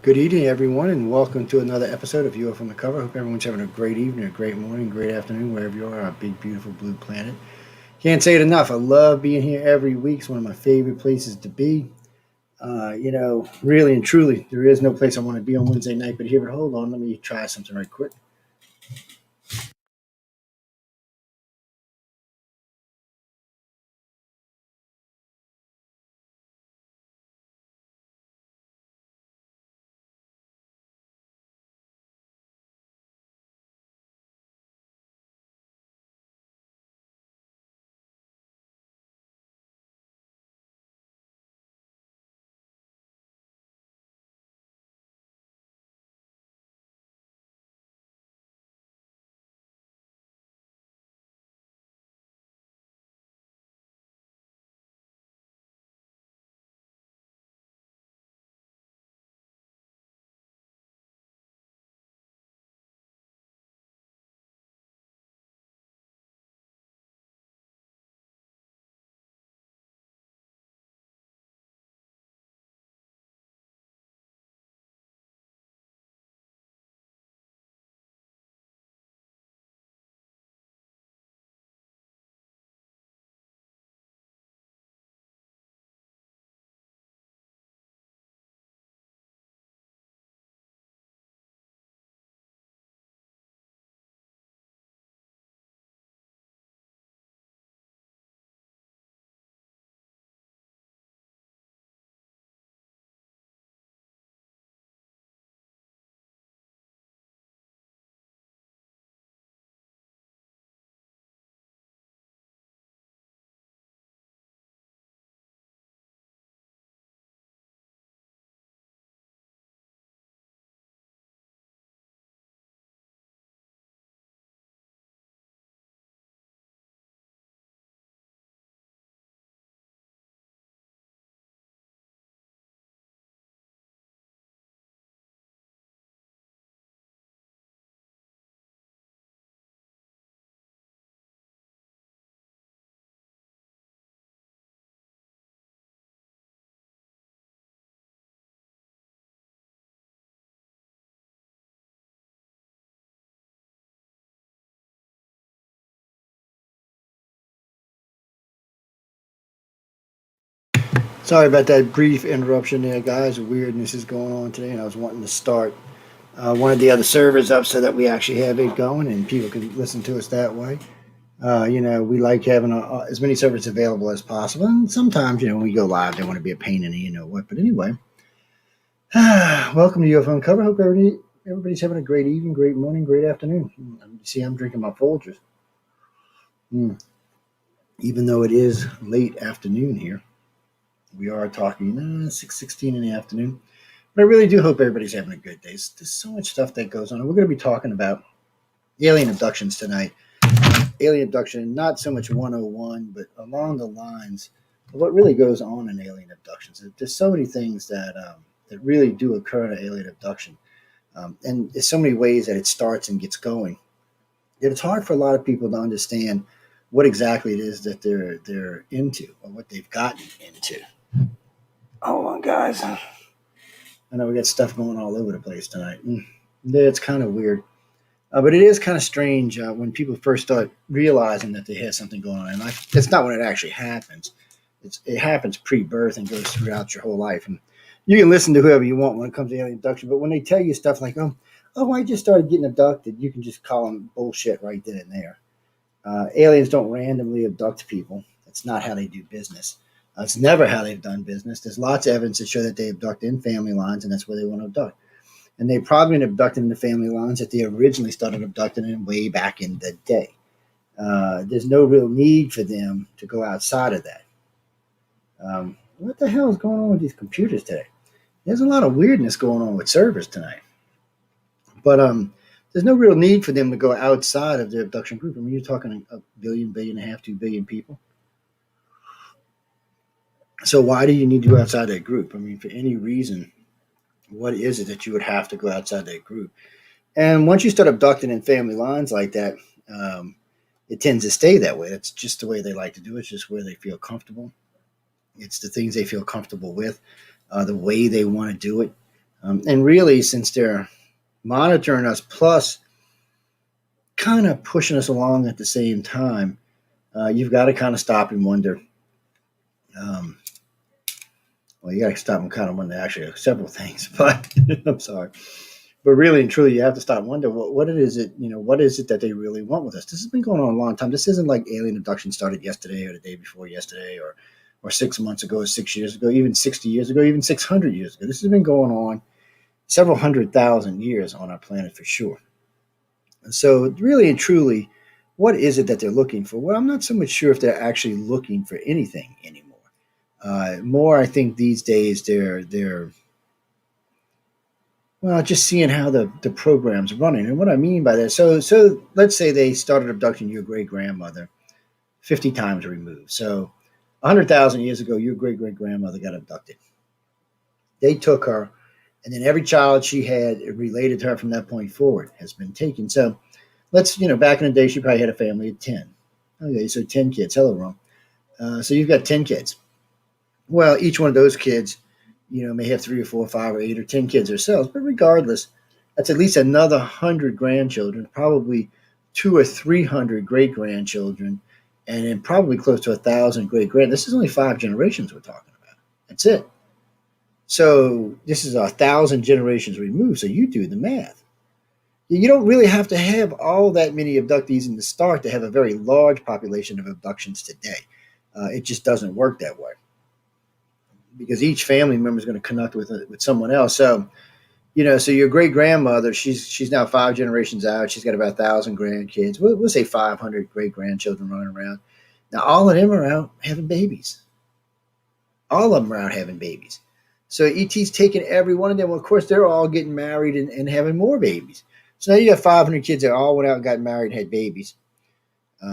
Good evening, everyone, and welcome to another episode of UFO Undercover. Hope everyone's having a great evening, a great morning, great afternoon, wherever you are on a big, beautiful blue planet. Can't say it enough. I love being here every week. It's one of my favorite places to be. Really and truly, there is no place I want to be on Wednesday night. But here, but hold on, let me try something right quick. Sorry about that brief interruption there, guys. Weirdness is going on today, and I was wanting to start one of the other servers up so that we actually have it going and people can listen to us that way. We like having as many servers available as possible. And sometimes, when we go live, they want to be a pain in the you know what. But anyway, welcome to UFO Uncover. Hope everybody's having a great evening, great morning, great afternoon. You see, I'm drinking my Folgers. Mm. Even though it is late afternoon here, we are talking 6:16 in the afternoon. But I really do hope everybody's having a good day. There's so much stuff that goes on. We're going to be talking about alien abductions tonight. Alien abduction, not so much 101, but along the lines of what really goes on in alien abductions. There's so many things that really do occur in an alien abduction, and there's so many ways that it starts and gets going. It's hard for a lot of people to understand what exactly it is that they're into or what they've gotten into. Hold on, guys. I know we got stuff going all over the place tonight. Yeah, it's kind of weird. But it is kind of strange when people first start realizing that they have something going on in life. It's not when it actually happens. It happens pre-birth and goes throughout your whole life. And you can listen to whoever you want when it comes to alien abduction. But when they tell you stuff like, I just started getting abducted, you can just call them bullshit right then and there. Aliens don't randomly abduct people. That's not how they do business. It's never how they've done business. There's lots of evidence to show that they abduct in family lines, and that's where they want to abduct. And they probably been abducted in the family lines that they originally started abducting in way back in the day. There's no real need for them to go outside of that. What the hell is going on with these computers today? There's a lot of weirdness going on with servers tonight. But there's no real need for them to go outside of their abduction group. I mean, you're talking a billion, billion and a half, 2 billion people. So why do you need to go outside that group? I mean, for any reason, what is it that you would have to go outside that group? And once you start abducting in family lines like that, um, it tends to stay that way. It's just the way they like to do it. It's just where they feel comfortable. It's the things they feel comfortable with, the way they want to do it. And really, since they're monitoring us, plus kind of pushing us along at the same time, you've got to kind of stop and wonder. Um, well, you got to stop and kind of wonder actually several things, but I'm sorry. But really and truly, you have to stop and wonder what it is it what is it that they really want with us. This has been going on a long time. This isn't like alien abduction started yesterday or the day before yesterday or 6 months ago, 6 years ago, even 60 years ago, even 600 years ago. This has been going on several 100,000 years on our planet for sure. And so, really and truly, what is it that they're looking for? Well, I'm not so much sure if they're actually looking for anything anymore. More, I think these days they're well, just seeing how the program's running. And what I mean by that, so let's say they started abducting your great grandmother 50 times removed. So 100,000 years ago, your great great grandmother got abducted. They took her, and then every child she had related to her from that point forward has been taken. So back in the day, she probably had a family of 10. Okay, so 10 kids. Hello, wrong. So you've got 10 kids. Well, each one of those kids, may have three or four, or five, or eight, or 10 kids themselves. But regardless, that's at least another 100 grandchildren, probably 200 or 300 great grandchildren, and then probably close to 1,000 great grand. This is only 5 generations we're talking about. That's it. So this is 1,000 generations removed. So you do the math. You don't really have to have all that many abductees in the start to have a very large population of abductions today. It just doesn't work that way because each family member is going to connect with someone else. So so your great grandmother, she's now 5 generations out. She's got about 1,000 grandkids. We'll say 500 great grandchildren running around. Now all of them are out having babies. All of them are out having babies. So ET's taking every one of them. Well, of course, they're all getting married and having more babies. So now you got 500 kids that all went out and got married and had babies.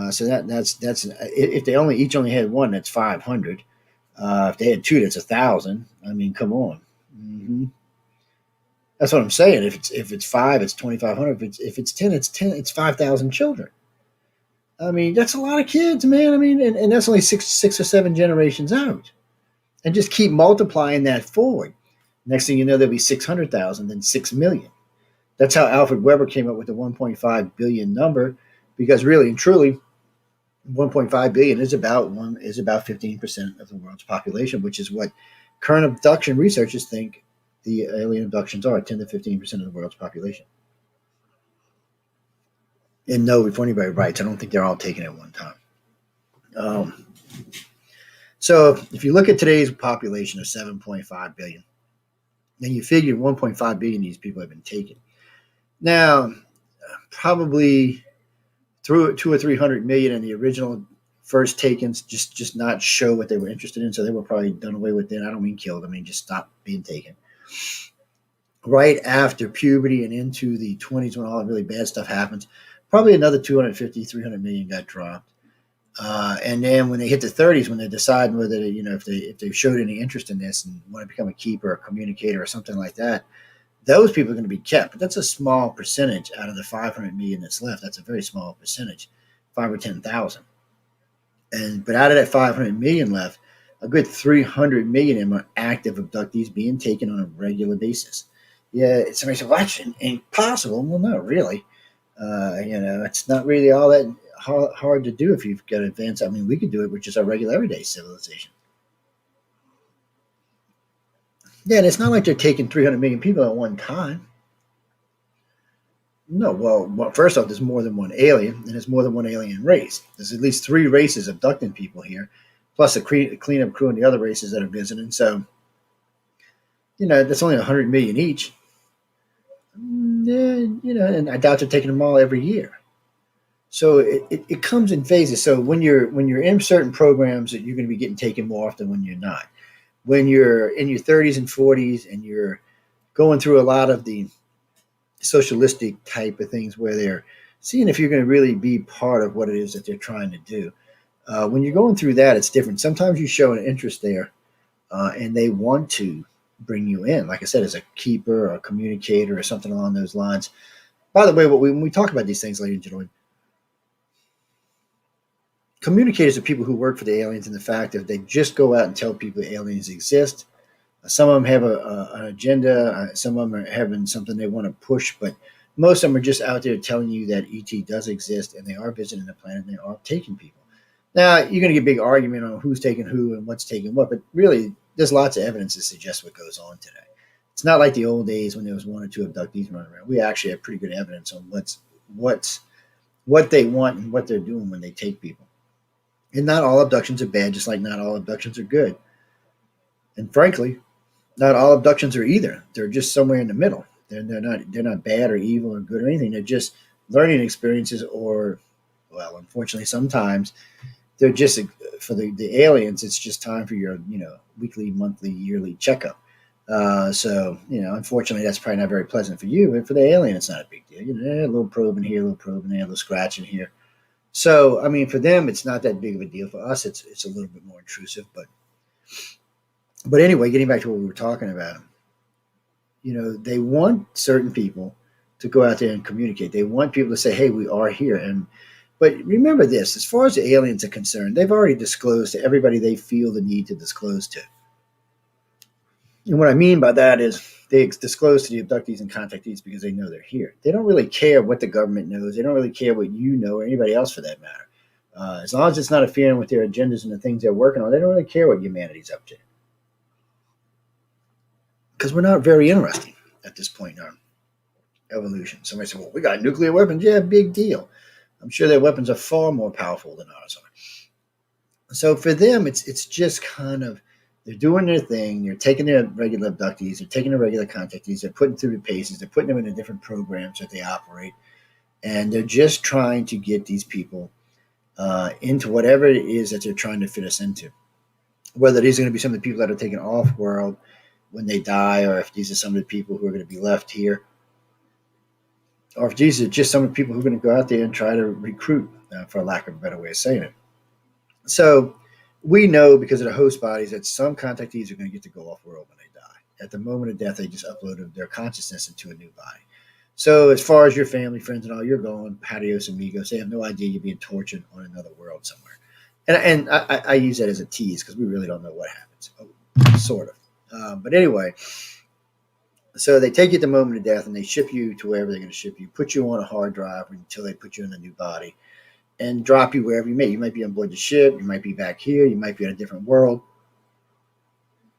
So that's if they each only had one, that's 500. If they had two, that's 1,000. I mean, come on. Mm-hmm. That's what I'm saying. If it's five, it's 2,500. If it's 10, it's 10. It's 5,000 children. I mean, that's a lot of kids, man. I mean, and that's only six or 7 generations out, and just keep multiplying that forward. Next thing you know, there'll be 600,000, then 6 million. That's how Alfred Weber came up with the 1.5 billion number, because really and truly, 1.5 billion is about 15% of the world's population, which is what current abduction researchers think the alien abductions are 10 to 15% of the world's population. And no, before anybody writes, I don't think they're all taken at one time. Um, so if you look at today's population of 7.5 billion, then you figure 1.5 billion of these people have been taken. Now, probably through 200 or 300 million in the original first takens just not show what they were interested in, so they were probably done away with. Then I don't mean killed, I mean just stopped being taken. Right after puberty and into the 20s, when all the really bad stuff happens, probably another 250, 300 million got dropped. And then when they hit the 30s, when they decide whether if they showed any interest in this and want to become a keeper, a communicator, or something like that, those people are going to be kept. But that's a small percentage out of the 500 million that's left. That's a very small percentage, 5 or 10,000. But out of that 500 million left, a good 300 million of them are active abductees being taken on a regular basis. Yeah, somebody said, "Well, that's impossible." Well, not really. It's not really all that hard to do if you've got advanced. I mean, we could do it with just our regular everyday civilization. Yeah, and it's not like they're taking 300 million people at one time. No, well, first off, there's more than one alien, and there's more than one alien race. There's at least 3 races abducting people here, plus a cleanup crew and the other races that are visiting. So, that's only 100 million each. And I doubt they're taking them all every year. So it comes in phases. So when you're in certain programs, that you're going to be getting taken more often when you're not. When you're in your 30s and 40s and you're going through a lot of the socialistic type of things where they're seeing if you're going to really be part of what it is that they're trying to do. When you're going through that, it's different. Sometimes you show an interest there, and they want to bring you in, like I said, as a keeper or a communicator or something along those lines. By the way, when we talk about these things, ladies and gentlemen, communicators are people who work for the aliens, and the fact that they just go out and tell people aliens exist. Some of them have an agenda. Some of them are having something they want to push, but most of them are just out there telling you that ET does exist and they are visiting the planet and they are taking people. Now, you're going to get a big argument on who's taking who and what's taking what, but really, there's lots of evidence to suggest what goes on today. It's not like the old days when there was one or two abductees running around. We actually have pretty good evidence on what's what they want and what they're doing when they take people. And not all abductions are bad, just like not all abductions are good. And frankly, not all abductions are either. They're just somewhere in the middle. They're not bad or evil or good or anything. They're just learning experiences, or well, unfortunately, sometimes they're just for the aliens. It's just time for your weekly, monthly, yearly checkup. So unfortunately, that's probably not very pleasant for you, but for the alien, it's not a big deal. A little probe in here, a little probe in there, a little scratch in here. So I mean, for them, it's not that big of a deal. For us, it's a little bit more intrusive. But anyway, getting back to what we were talking about, they want certain people to go out there and communicate. They want people to say, "Hey, we are here." But remember this: as far as the aliens are concerned, they've already disclosed to everybody they feel the need to disclose to. And what I mean by that is they disclose to the abductees and contactees because they know they're here. They don't really care what the government knows. They don't really care what you know or anybody else for that matter. As long as it's not interfering with their agendas and the things they're working on, they don't really care what humanity's up to. Because we're not very interesting at this point in our evolution. Somebody said, well, we got nuclear weapons. Yeah, big deal. I'm sure their weapons are far more powerful than ours are. So for them, it's just kind of they're doing their thing. They're taking their regular abductees. They're taking their regular contactees. They're putting through the paces. They're putting them into different programs that they operate. And they're just trying to get these people into whatever it is that they're trying to fit us into. Whether these are going to be some of the people that are taken off world when they die, or if these are some of the people who are going to be left here, or if these are just some of the people who are going to go out there and try to recruit, for lack of a better way of saying it. So we know because of the host bodies that some contactees are going to get to go off world when they die. At the moment of death, they just uploaded their consciousness into a new body. So as far as your family, friends, and all, you're going, adios amigos. They have no idea you're being tortured on another world somewhere. And I use that as a tease because we really don't know what happens, sort of. But anyway, so they take you at the moment of death and they ship you to wherever they're going to ship you, put you on a hard drive until they put you in a new body and drop you wherever you may. You might be on board the ship, you might be back here, you might be in a different world.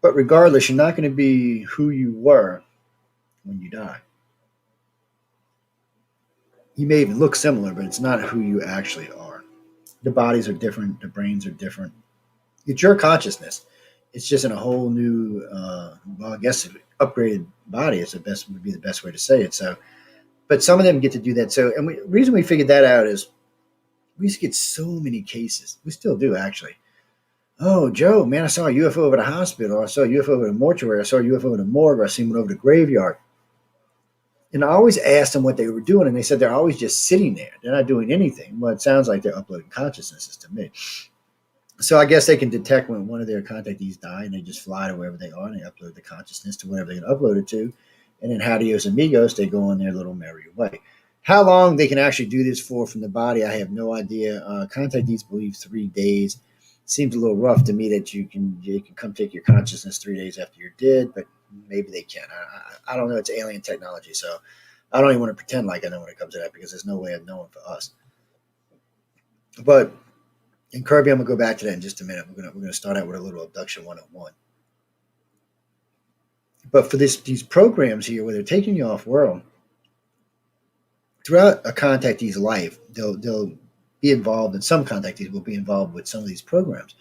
But regardless, you're not going to be who you were when you die. You may even look similar, but it's not who you actually are. The bodies are different, the brains are different. It's your consciousness. It's just in a whole new, well, I guess upgraded body is would be the best way to say it. So, but some of them get to do that. So, and the reason we figured that out is we used to get so many cases. We still do actually. Oh, Joe, man, I saw a UFO over the hospital. Or I saw a UFO over the mortuary. I saw a UFO in the morgue. Or I seen one over the graveyard. And I always asked them what they were doing, and they said they're always just sitting there. They're not doing anything. Well, it sounds like they're uploading consciousnesses to me. So I guess they can detect when one of their contactees die, and they just fly to wherever they are, and they upload the consciousness to whatever they can upload it to. And then adios amigos, they go on their little merry way. How long they can actually do this for from the body, I have no idea. Contactees believe 3 days. Seems a little rough to me that you can come take your consciousness 3 days after you're dead, but maybe they can. I don't know. It's alien technology, so I don't even want to pretend like I know when it comes to that because there's no way of knowing for us. But in Kirby, I'm gonna go back to that in just a minute. We're gonna start out with a little abduction 101. But for these programs here where they're taking you off world, throughout a contactee's life, they'll be involved, and some contactees will be involved with some of these programs.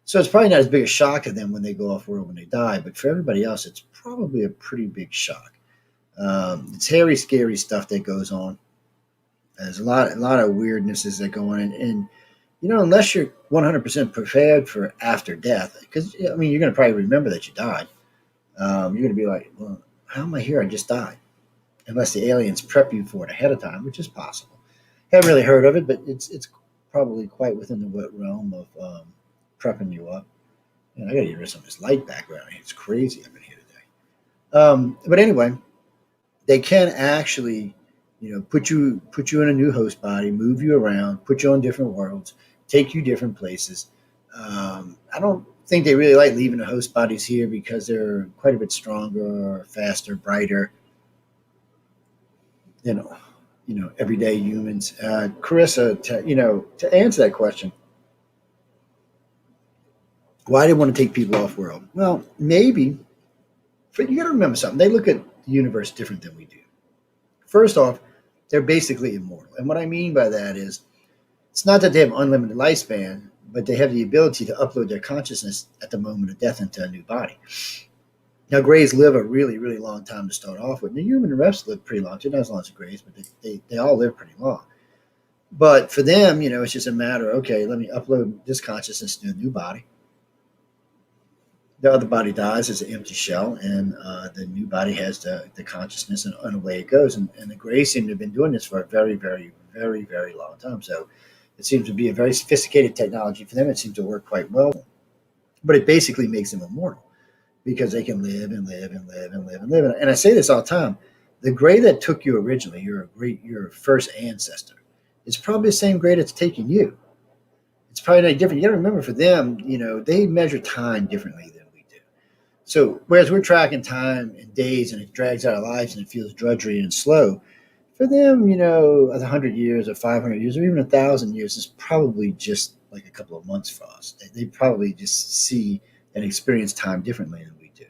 So it's probably not as big a shock to them when they go off world when they die, but for everybody else, it's probably a pretty big shock. It's hairy, scary stuff that goes on. There's a lot of weirdnesses that go on, and unless you're 100% prepared for after death, because I mean, you're going to probably remember that you died. You're going to be like, well, how am I here? I just died. Unless the aliens prep you for it ahead of time, which is possible. Haven't really heard of it, but it's probably quite within the realm of prepping you up. And I got to get rid of some of this light background here. It's crazy up in here today. But anyway, they can actually, put you in a new host body, move you around, put you on different worlds, take you different places. I don't think they really like leaving the host bodies here because they're quite a bit stronger, faster, brighter, you know, everyday humans. Carissa, to answer that question, why they want to take people off world? Well, maybe, but you got to remember something. They look at the universe different than we do. First off, they're basically immortal. And what I mean by that is it's not that they have unlimited lifespan, but they have the ability to upload their consciousness at the moment of death into a new body. Now, Greys live a really, really long time to start off with. And the human reps live pretty long, too, not as long as the Greys, but they all live pretty long. But for them, it's just a matter of, okay, let me upload this consciousness to a new body. The other body dies as an empty shell, and the new body has the consciousness, and away it goes. And the Greys seem to have been doing this for a very, very, very, very long time. So it seems to be a very sophisticated technology for them. It seems to work quite well, but it basically makes them immortal because they can live and live and live and live and live. And I say this all the time: the Grey that took you originally, your first ancestor, is probably the same Grey that's taking you. It's probably not different. You got to remember, for them, they measure time differently than we do. So whereas we're tracking time in days and it drags out our lives and it feels drudgery and slow, for them, 100 years or 500 years or even 1,000 years is probably just like a couple of months for us. They probably just see and experience time differently than we do.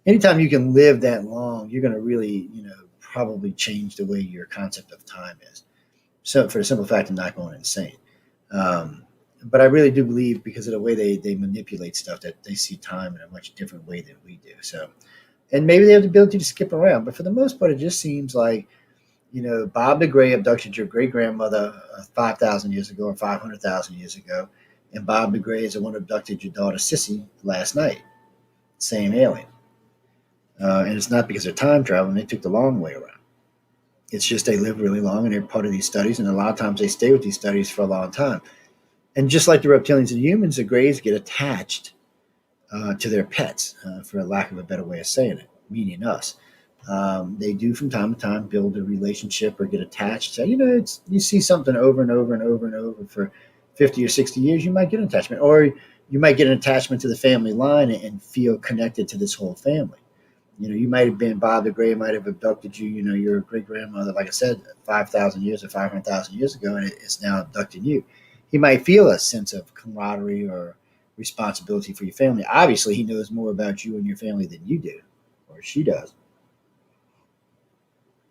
Anytime you can live that long, you're going to really, probably change the way your concept of time is. So for the simple fact of not going insane. But I really do believe, because of the way they manipulate stuff, that they see time in a much different way than we do. So, and maybe they have the ability to skip around, but for the most part, it just seems like, Bob the Grey abducted your great grandmother 5,000 years ago or 500,000 years ago, and Bob the Grey is the one who abducted your daughter Sissy last night. Same alien. And it's not because they're time traveling, they took the long way around. It's just they live really long and they're part of these studies, and a lot of times they stay with these studies for a long time. And just like the reptilians and humans, the Greys get attached to their pets, for lack of a better way of saying it, meaning us. They do from time to time build a relationship or get attached. So, you see something over and over and over and over for 50 or 60 years, you might get an attachment. Or you might get an attachment to the family line and feel connected to this whole family. You might have been Bob the Grey might have abducted you, your great grandmother, like I said, 5,000 years or 500,000 years ago, and it's now abducting you. He might feel a sense of camaraderie or responsibility for your family. Obviously, he knows more about you and your family than you do, or she does.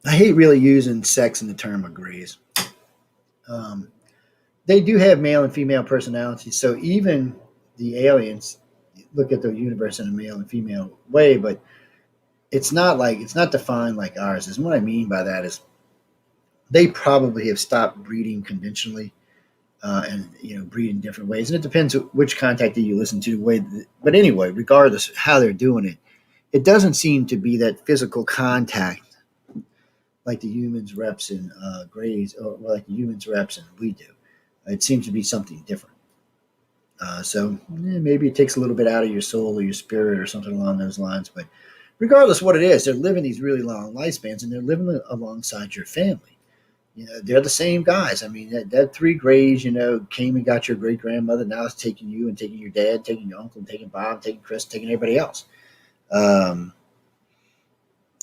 I hate really using sex in the term of Greys. Um, they do have male and female personalities, so even the aliens look at the universe in a male and female way, but it's not defined like ours is. And what I mean by that is they probably have stopped breeding conventionally, and breed in different ways. And it depends which contactee you listen to. But anyway, regardless of how they're doing it, it doesn't seem to be that physical contact like the humans reps and Greys, or like the humans reps and we do. It seems to be something different. So maybe it takes a little bit out of your soul or your spirit or something along those lines. But regardless of what it is, they're living these really long lifespans, and they're living alongside your family. They're the same guys. I mean, that three Greys, came and got your great grandmother. Now it's taking you and taking your dad, taking your uncle, taking Bob, taking Chris, taking everybody else. And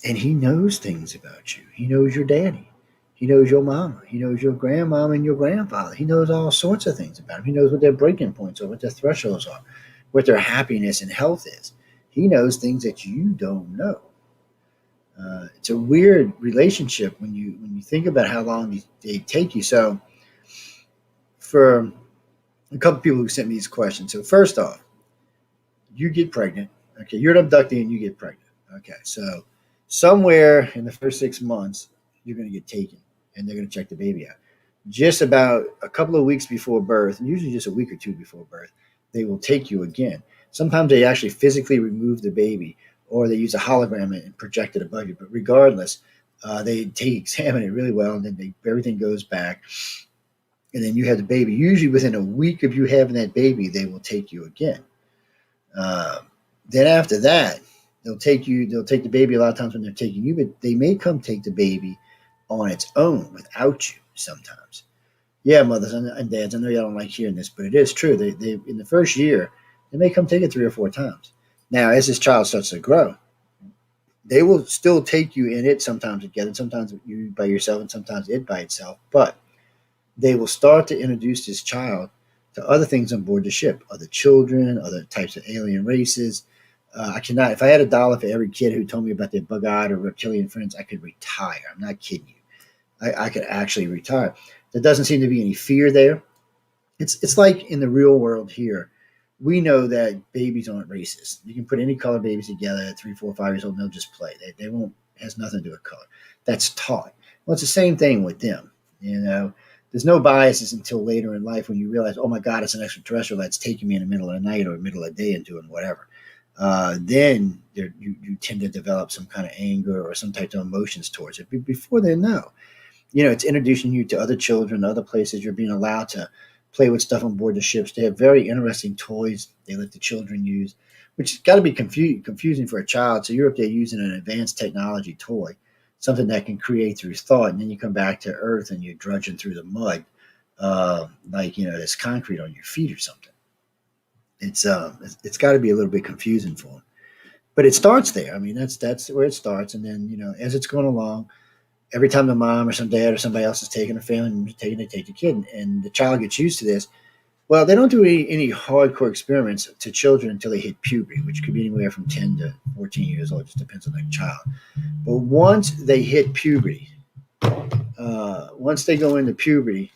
he knows things about you. He knows your daddy. He knows your mama. He knows your grandmama and your grandfather. He knows all sorts of things about them. He knows what their breaking points are, what their thresholds are, what their happiness and health is. He knows things that you don't know. It's a weird relationship when you think about how long they take you. So, for a couple people who sent me these questions. So first off, you get pregnant. Okay, you're an abductee and you get pregnant. Okay, so somewhere in the first 6 months, you're going to get taken, and they're going to check the baby out. Just about a couple of weeks before birth, and usually just a week or two before birth, they will take you again. Sometimes they actually physically remove the baby, or they use a hologram and project it above you. But regardless, they examine it really well, and then everything goes back. And then you have the baby. Usually within a week of you having that baby, they will take you again. Uh, then after that, they'll take the baby a lot of times when they're taking you, but they may come take the baby on its own without you sometimes. Yeah, mothers and dads, I know y'all don't like hearing this, but it is true. They in the first year, They may come take it 3 or 4 times. Now, as this child starts to grow, they will still take you and it sometimes together, sometimes you by yourself, and sometimes it by itself. But they will start to introduce this child to other things on board the ship, other children, other types of alien races. I cannot, if I had $1 for every kid who told me about their bug eyed or reptilian friends, I could retire. I'm not kidding you. I could actually retire. There doesn't seem to be any fear there. It's like in the real world here. We know that babies aren't racist. You can put any color babies together at 3, 4, 5 years old, and they'll just play. They won't has nothing to do with color. That's taught. Well, it's the same thing with them. You know, there's no biases until later in life when you realize, oh my God, it's an extraterrestrial that's taking me in the middle of the night or the middle of the day and doing whatever. Then you tend to develop some kind of anger or some type of emotions towards it. But before then, no. It's introducing you to other children, other places. You're being allowed to play with stuff on board the ships. They have very interesting toys they let the children use, which has got to be confusing for a child. So you're up there using an advanced technology toy, something that can create through thought, and then you come back to Earth and you're drudging through the mud, like there's concrete on your feet or something. It's got to be a little bit confusing for them. But it starts there. I mean, that's where it starts, and then as it's going along, every time the mom or some dad or somebody else is taking a family member they take the kid, and the child gets used to this. Well, they don't do any hardcore experiments to children until they hit puberty, which could be anywhere from 10 to 14 years old. It just depends on the child. But once they hit puberty, once they go into puberty,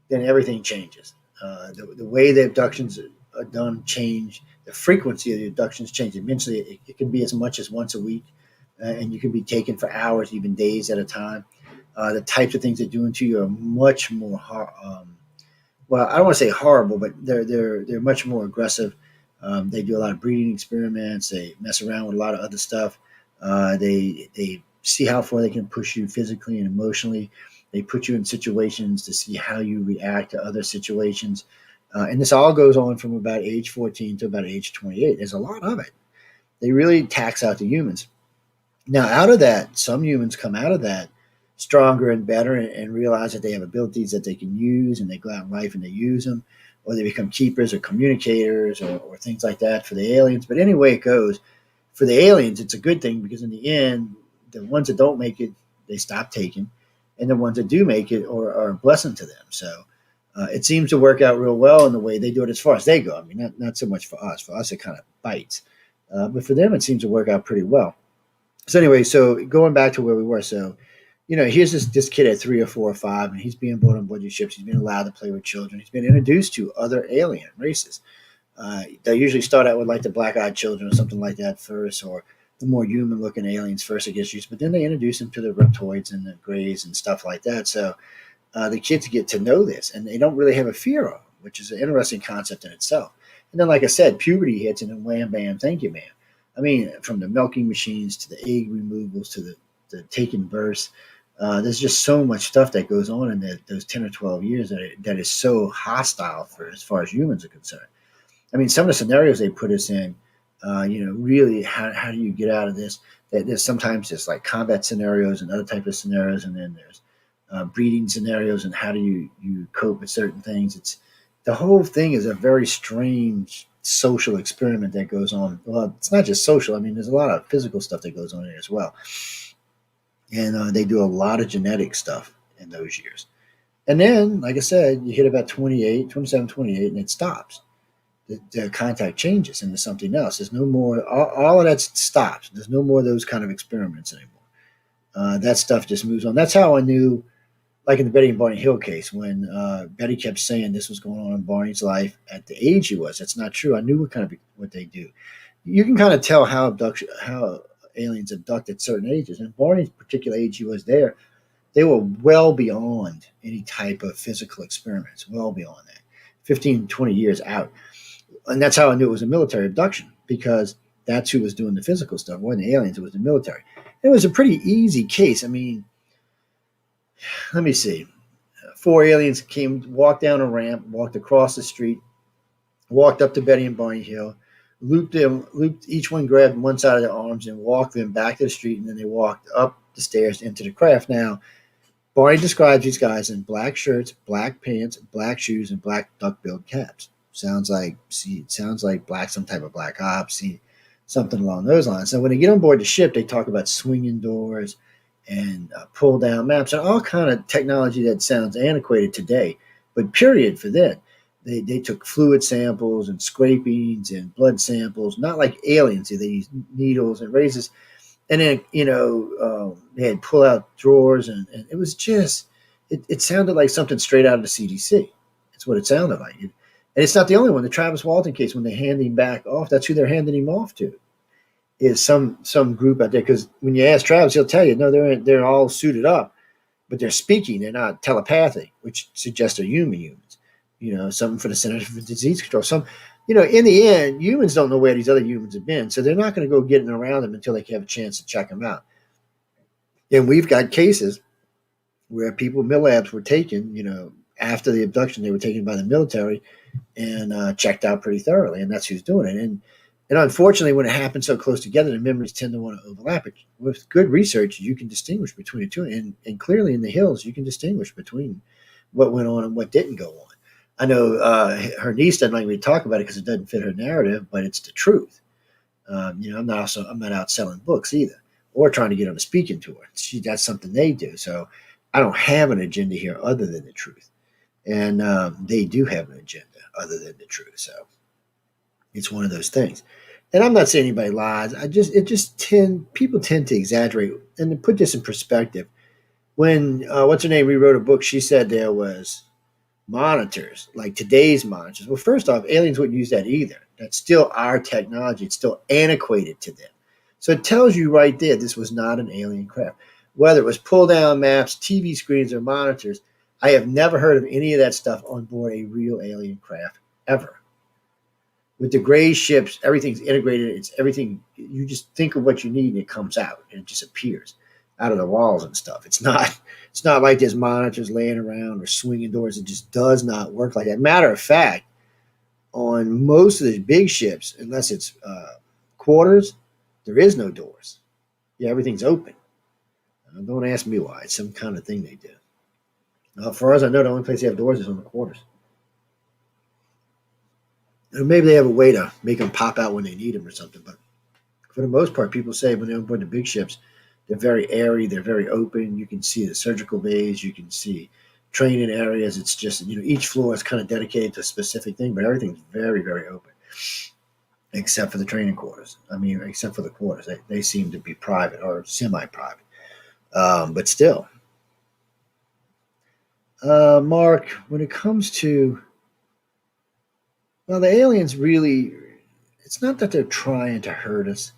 then everything changes. The way the abductions are done change. The frequency of the abductions change immensely. It can be as much as once a week, and you can be taken for hours, even days at a time. The types of things they're doing to you are much more well, I don't want to say horrible, but they're much more aggressive. They do a lot of breeding experiments. They mess around with a lot of other stuff. They see how far they can push you physically and emotionally. They put you in situations to see how you react to other situations. And this all goes on from about age 14 to about age 28. There's a lot of it. They really tax out the humans. Now, out of that, some humans come out of that stronger and better and realize that they have abilities that they can use, and they go out in life and they use them, or they become keepers or communicators or things like that for the aliens. But any way it goes, for the aliens, it's a good thing because in the end, the ones that don't make it, they stop taking, and the ones that do make it are a blessing to them. So it seems to work out real well in the way they do it as far as they go. I mean, not so much for us. For us, it kind of bites. But for them, it seems to work out pretty well. So anyway, so going back to where we were, so here's this kid at 3 or 4 or 5, and he's being brought on board these ships. He's being allowed to play with children. He's been introduced to other alien races. They usually start out with like the black-eyed children or something like that first, or the more human-looking aliens first that gets used. But then they introduce him to the reptoids and the greys and stuff like that. So the kids get to know this, and they don't really have a fear of them, which is an interesting concept in itself. And then, like I said, puberty hits, and then wham, bam, thank you, ma'am. I mean, from the milking machines to the egg removals to the taking births, there's just so much stuff that goes on in those 10 or 12 years that is so hostile for as far as humans are concerned. I mean, some of the scenarios they put us in, really, how do you get out of this? There's sometimes just like combat scenarios and other type of scenarios, and then there's breeding scenarios and how do you cope with certain things. The whole thing is a very strange social experiment that goes on. Well, it's not just social. I mean, there's a lot of physical stuff that goes on here as well. And they do a lot of genetic stuff in those years. And then, like I said, you hit about 28, 27, 28, and it stops. The contact changes into something else. There's no more, all of that stops. There's no more of those kind of experiments anymore. That stuff just moves on. That's how I knew, like in the Betty and Barney Hill case, when Betty kept saying this was going on in Barney's life at the age he was. That's not true. I knew what they do. You can kind of tell how aliens abduct at certain ages. And Barney's particular age he was there, they were well beyond any type of physical experiments, well beyond that, 15, 20 years out. And that's how I knew it was a military abduction, because that's who was doing the physical stuff. It wasn't the aliens, it was the military. It was a pretty easy case. I mean, let me see. 4 aliens walked down a ramp, walked across the street, walked up to Betty and Barney Hill, looped each one, grabbed one side of their arms and walked them back to the street, and then they walked up the stairs into the craft. Now, Barney describes these guys in black shirts, black pants, black shoes, and black duck-billed caps. Sounds like some type of black ops. Something along those lines. So when they get on board the ship, they talk about swinging doors and pull down maps and all kind of technology that sounds antiquated today, but period for then. They took fluid samples and scrapings and blood samples, not like aliens. They used needles and razors, and then they had pull out drawers, and it was just it sounded like something straight out of the CDC. That's what it sounded like. And it's not the only one. The Travis Walton case, when they hand him back off, that's who they're handing him off to, is some group out there. Because when you ask Travis, he'll tell you, no, they're all suited up, but they're speaking. They're not telepathic, which suggests they're humans. Something for the Center for Disease Control. In the end, humans don't know where these other humans have been, so they're not going to go getting around them until they have a chance to check them out. And we've got cases where people, MILABs, were taken, after the abduction, they were taken by the military and checked out pretty thoroughly, and that's who's doing it. And unfortunately, when it happens so close together, the memories tend to want to overlap. But with good research, you can distinguish between the two, and clearly in the hills, you can distinguish between what went on and what didn't go on. I know her niece doesn't like me to talk about it because it doesn't fit her narrative, but it's the truth. I'm not out selling books either, or trying to get on a speaking tour. That's something they do. So I don't have an agenda here other than the truth, and they do have an agenda other than the truth. So it's one of those things. And I'm not saying anybody lies. People tend to exaggerate. And to put this in perspective, when what's her name rewrote a book, she said there was monitors, like today's monitors. Well, first off, aliens wouldn't use that either. That's still our technology. It's still antiquated to them. So it tells you right there this was not an alien craft. Whether it was pull-down maps, TV screens, or monitors, I have never heard of any of that stuff on board a real alien craft, ever. With the gray ships, everything's integrated. It's everything. You just think of what you need, and it comes out, and it just appears out of the walls and stuff. It's not like there's monitors laying around or swinging doors. It just does not work like that. Matter of fact, on most of the big ships, unless it's quarters, there is no doors. Yeah, everything's open. Don't ask me why. It's some kind of thing they do. As far as I know, the only place they have doors is on the quarters. And maybe they have a way to make them pop out when they need them or something. But for the most part, people say when they're on board the big ships, they're very airy. They're very open. You can see the surgical bays. You can see training areas. It's just, each floor is kind of dedicated to a specific thing, but everything's very, very open, except for the training quarters. Except for the quarters. They seem to be private or semi-private. But still. Mark, when it comes to, well, the aliens really, it's not that they're trying to hurt us.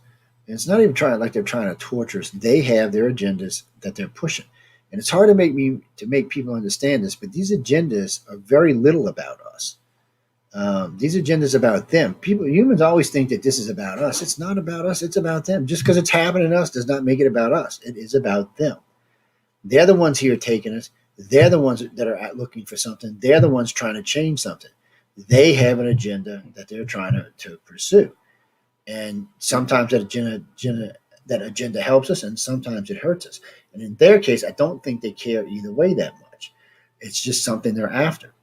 It's not even like they're trying to torture us. They have their agendas that they're pushing. And it's hard to make people understand this, but these agendas are very little about us. These agendas about them. Humans always think that this is about us. It's not about us. It's about them. Just because it's happening to us does not make it about us. It is about them. They're the ones here taking us. They're the ones that are out looking for something. They're the ones trying to change something. They have an agenda that they're trying to pursue. And sometimes that agenda helps us, and sometimes it hurts us. And in their case, I don't think they care either way that much. It's just something they're after.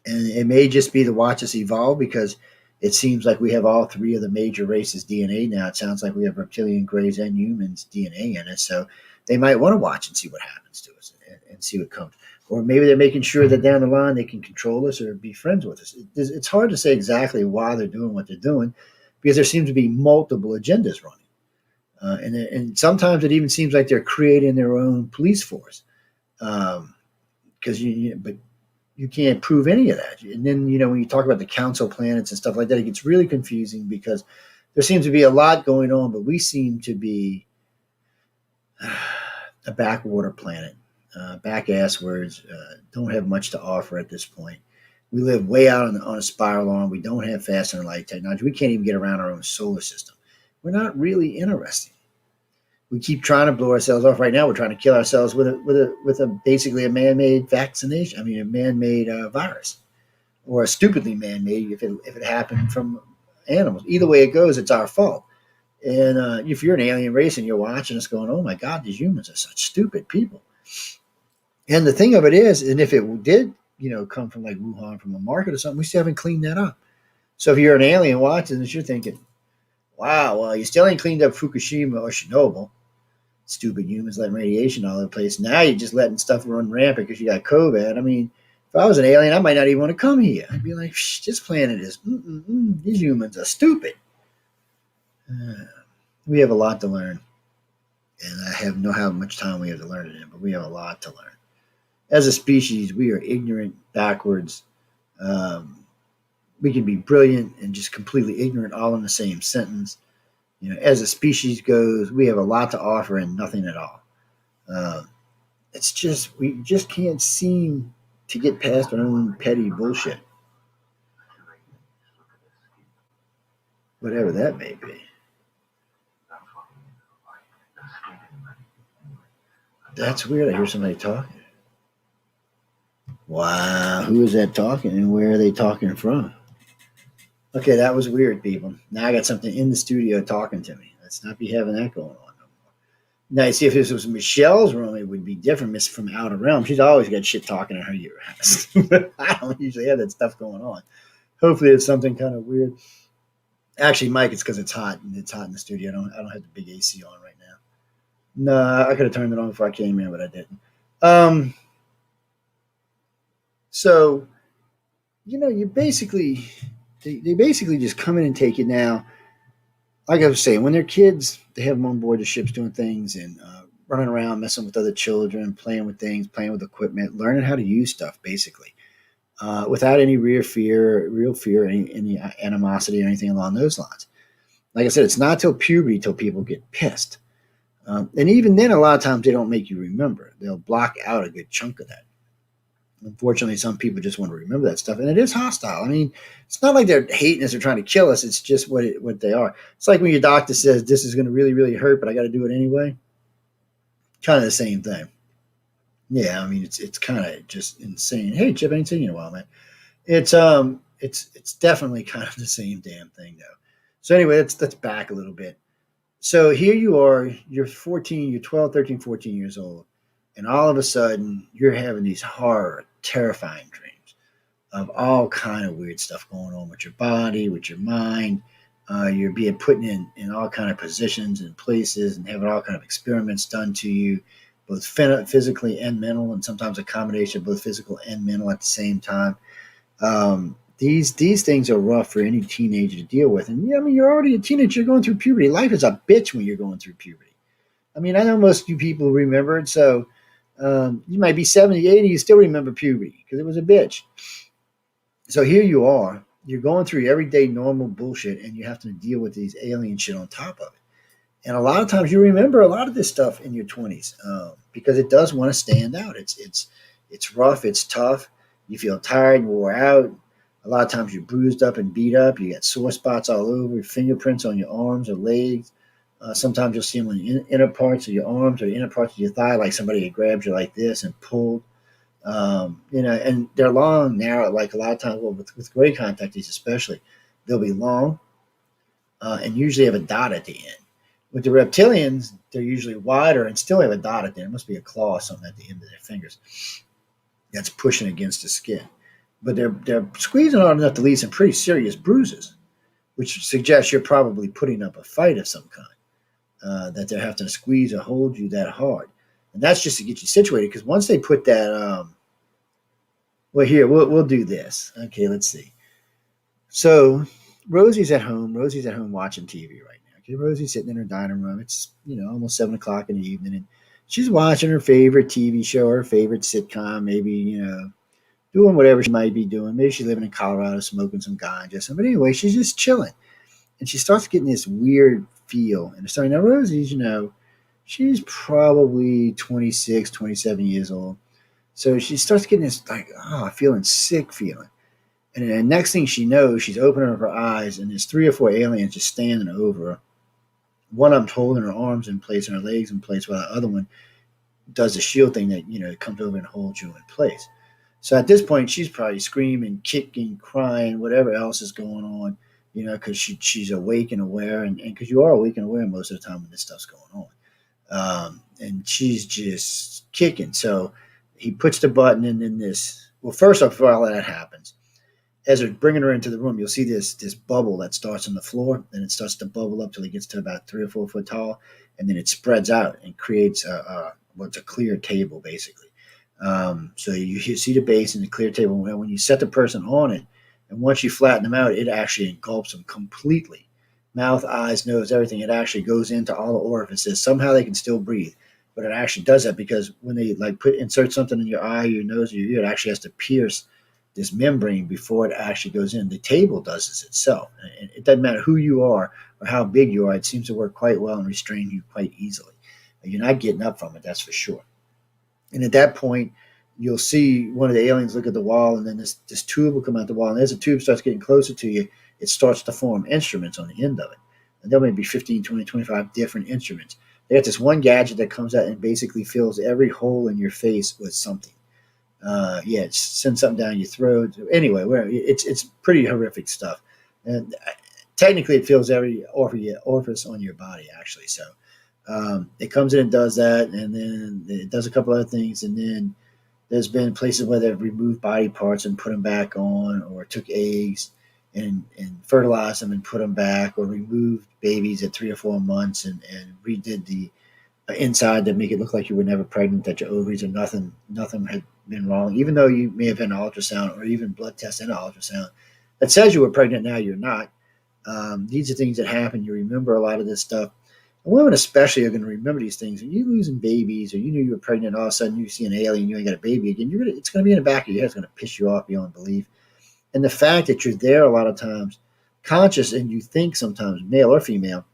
And it may just be to watch us evolve, because it seems like we have all three of the major races' DNA now. It sounds like we have reptilian, greys, and humans' DNA in it. So they might want to watch and see what happens to us and see what comes. Or maybe they're making sure that down the line they can control us or be friends with us. It's hard to say exactly why they're doing what they're doing, because there seems to be multiple agendas running. And sometimes it even seems like they're creating their own police force. But you can't prove any of that. And then, when you talk about the council planets and stuff like that, it gets really confusing, because there seems to be a lot going on, but we seem to be a backwater planet. Back-ass words, don't have much to offer at this point. We live way out on a spiral arm. We don't have faster than light technology. We can't even get around our own solar system. We're not really interesting. We keep trying to blow ourselves off. Right now, we're trying to kill ourselves with a basically a man-made vaccination. A man-made virus, or a stupidly man-made if it happened from animals. Either way it goes, it's our fault. And if you're an alien race and you're watching us going, oh my God, these humans are such stupid people. And the thing of it is, and if it did come from like Wuhan from a market or something. We still haven't cleaned that up. So if you're an alien watching this, you're thinking, wow, well, you still ain't cleaned up Fukushima or Chernobyl. Stupid humans letting radiation all over the place. Now you're just letting stuff run rampant because you got COVID. I mean, if I was an alien, I might not even want to come here. I'd be like, this planet is, these humans are stupid. We have a lot to learn. And I have no how much time we have to learn it in, but we have a lot to learn. As a species, we are ignorant, backwards. We can be brilliant and just completely ignorant all in the same sentence. As a species goes, we have a lot to offer and nothing at all. It's just we just can't seem to get past our own petty bullshit, whatever that may be. That's weird. I hear somebody talking. Wow, who is that talking and where are they talking from? Okay, that was weird, people. Now I got something in the studio talking to me. Let's not be having that going on no more. Now, you see, if this was Michelle's room, it would be different. Miss from Outer Realm, she's always got shit talking in her ear. I don't usually have that stuff going on. Hopefully, it's something kind of weird. Actually, Mike, it's because it's hot and it's hot in the studio. I don't have the big AC on right now. No, I could have turned it on before I came in, but I didn't. So, you basically they basically just come in and take it now. Like I was saying, when they're kids, they have them on board the ships doing things and running around, messing with other children, playing with things, playing with equipment, learning how to use stuff, basically, without any real fear, any animosity, or anything along those lines. Like I said, it's not till puberty till people get pissed. And even then, a lot of times they don't make you remember. They'll block out a good chunk of that. Unfortunately, some people just want to remember that stuff, and it is hostile. I mean, it's not like they're hating us or trying to kill us. It's just what they are. It's like when your doctor says this is going to really, really hurt, but I got to do it anyway. Kind of the same thing. Yeah, I mean, it's kind of just insane. Hey, Chip, I ain't seen you in a while, man. It's definitely kind of the same damn thing, though. So anyway, let's back a little bit. So here you are, you're 14, you're 12, 13, 14 years old, and all of a sudden you're having these horror, terrifying dreams of all kind of weird stuff going on with your body, with your mind. You're being put in all kind of positions and places and having all kind of experiments done to you, both physically and mental, and sometimes a combination of both physical and mental at the same time. These things are rough for any teenager to deal with. And I mean, you're already a teenager, you're going through puberty. Life is a bitch when you're going through puberty. I mean, I know most of you people remember it, so you might be 70, 80, you still remember puberty because it was a bitch. So here you are, you're going through everyday normal bullshit, and you have to deal with these alien shit on top of it. And a lot of times you remember a lot of this stuff in your 20s because it does want to stand out. It's rough, it's tough. You feel tired, wore out. A lot of times you're bruised up and beat up. You got sore spots all over, fingerprints on your arms or legs. Sometimes you'll see them on the inner parts of your arms or the inner parts of your thigh, like somebody had grabbed you like this and pulled. And they're long, narrow, like a lot of times, well, with gray contactees especially, they'll be long and usually have a dot at the end. With the reptilians, they're usually wider and still have a dot at the end. It must be a claw or something at the end of their fingers that's pushing against the skin. But they're squeezing hard enough to leave some pretty serious bruises, which suggests you're probably putting up a fight of some kind. That they're having to squeeze or hold you that hard, and that's just to get you situated. Because once they put that, well, here we'll do this. Okay, let's see. So Rosie's at home. Rosie's at home watching TV right now. Okay, Rosie's sitting in her dining room. It's almost 7 o'clock in the evening, and she's watching her favorite TV show, her favorite sitcom. Maybe doing whatever she might be doing. Maybe she's living in Colorado, smoking some ganja. But anyway, she's just chilling. And she starts getting this weird feel. And it's starting, now Rosie's, she's probably 26, 27 years old. So she starts getting this, like, feeling sick feeling. And then the next thing she knows, she's opening up her eyes, and there's 3 or 4 aliens just standing over her. One of them's holding her arms in place and her legs in place, while the other one does the shield thing that, comes over and holds you in place. So at this point, she's probably screaming, kicking, crying, whatever else is going on, because she's awake and aware, and because you are awake and aware most of the time when this stuff's going on. And she's just kicking. So he puts the button, and then this, Well, first off, before all that happens, as they're bringing her into the room, you'll see this bubble that starts on the floor, and it starts to bubble up till it gets to about 3 or 4 foot tall, and then it spreads out and creates what's a clear table, basically. So you see the base and the clear table. When you set the person on it, and once you flatten them out, it actually engulfs them completely. Mouth, eyes, nose, everything. It actually goes into all the orifices. Somehow they can still breathe, but it actually does that because when they like insert something in your eye, your nose, or your ear, it actually has to pierce this membrane before it actually goes in. The table does this itself. And it doesn't matter who you are or how big you are. It seems to work quite well and restrain you quite easily. You're not getting up from it, that's for sure. And at that point, you'll see one of the aliens look at the wall, and then this tube will come out the wall. And as the tube starts getting closer to you, it starts to form instruments on the end of it. And there may be 15, 20, 25 different instruments. They got this one gadget that comes out and basically fills every hole in your face with something. It sends something down your throat. Anyway, it's pretty horrific stuff. And technically, it fills every orifice on your body, actually. So it comes in and does that, and then it does a couple other things, and then there's been places where they've removed body parts and put them back on, or took eggs and fertilized them and put them back, or removed babies at 3 or 4 months and redid the inside to make it look like you were never pregnant, that your ovaries or nothing had been wrong, even though you may have had an ultrasound or even blood test and an ultrasound that says you were pregnant. Now you're not. These are things that happen. You remember a lot of this stuff. And women especially are going to remember these things. When you're losing babies, or you knew you were pregnant, all of a sudden you see an alien, you ain't got a baby again. It's going to be in the back of your head. It's going to piss you off beyond belief. And the fact that you're there a lot of times, conscious, and you think sometimes, male or female,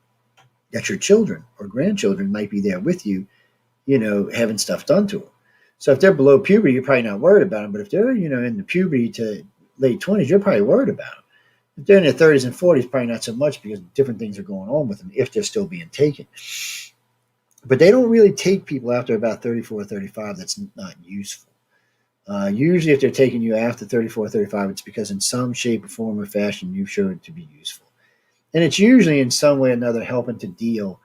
that your children or grandchildren might be there with you, having stuff done to them. So if they're below puberty, you're probably not worried about them. But if they're, in the puberty to late 20s, you're probably worried about them. If they're in their 30s and 40s, probably not so much, because different things are going on with them if they're still being taken. But they don't really take people after about 34 or 35 that's not useful. Usually if they're taking you after 34 or 35, it's because in some shape or form or fashion you've shown to be useful. And it's usually in some way or another helping to deal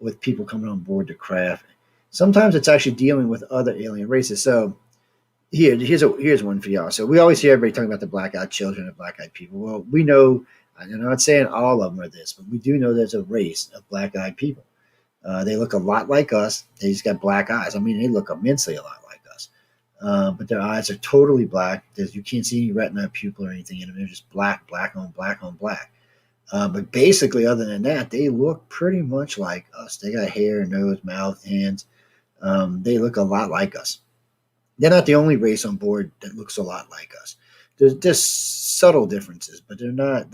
with people coming on board the craft. Sometimes it's actually dealing with other alien races. So here's one for y'all. So we always hear everybody talking about the black-eyed children and black-eyed people. Well, we know, I'm not saying all of them are this, but we do know there's a race of black-eyed people. They look a lot like us. They just got black eyes. I mean, they look immensely a lot like us. But their eyes are totally black. You can't see any retina, pupil, or anything in them. They're just black on black on black. But basically, other than that, they look pretty much like us. They got hair, nose, mouth, hands. They look a lot like us. They're not the only race on board that looks a lot like us. There's subtle differences, but they're not.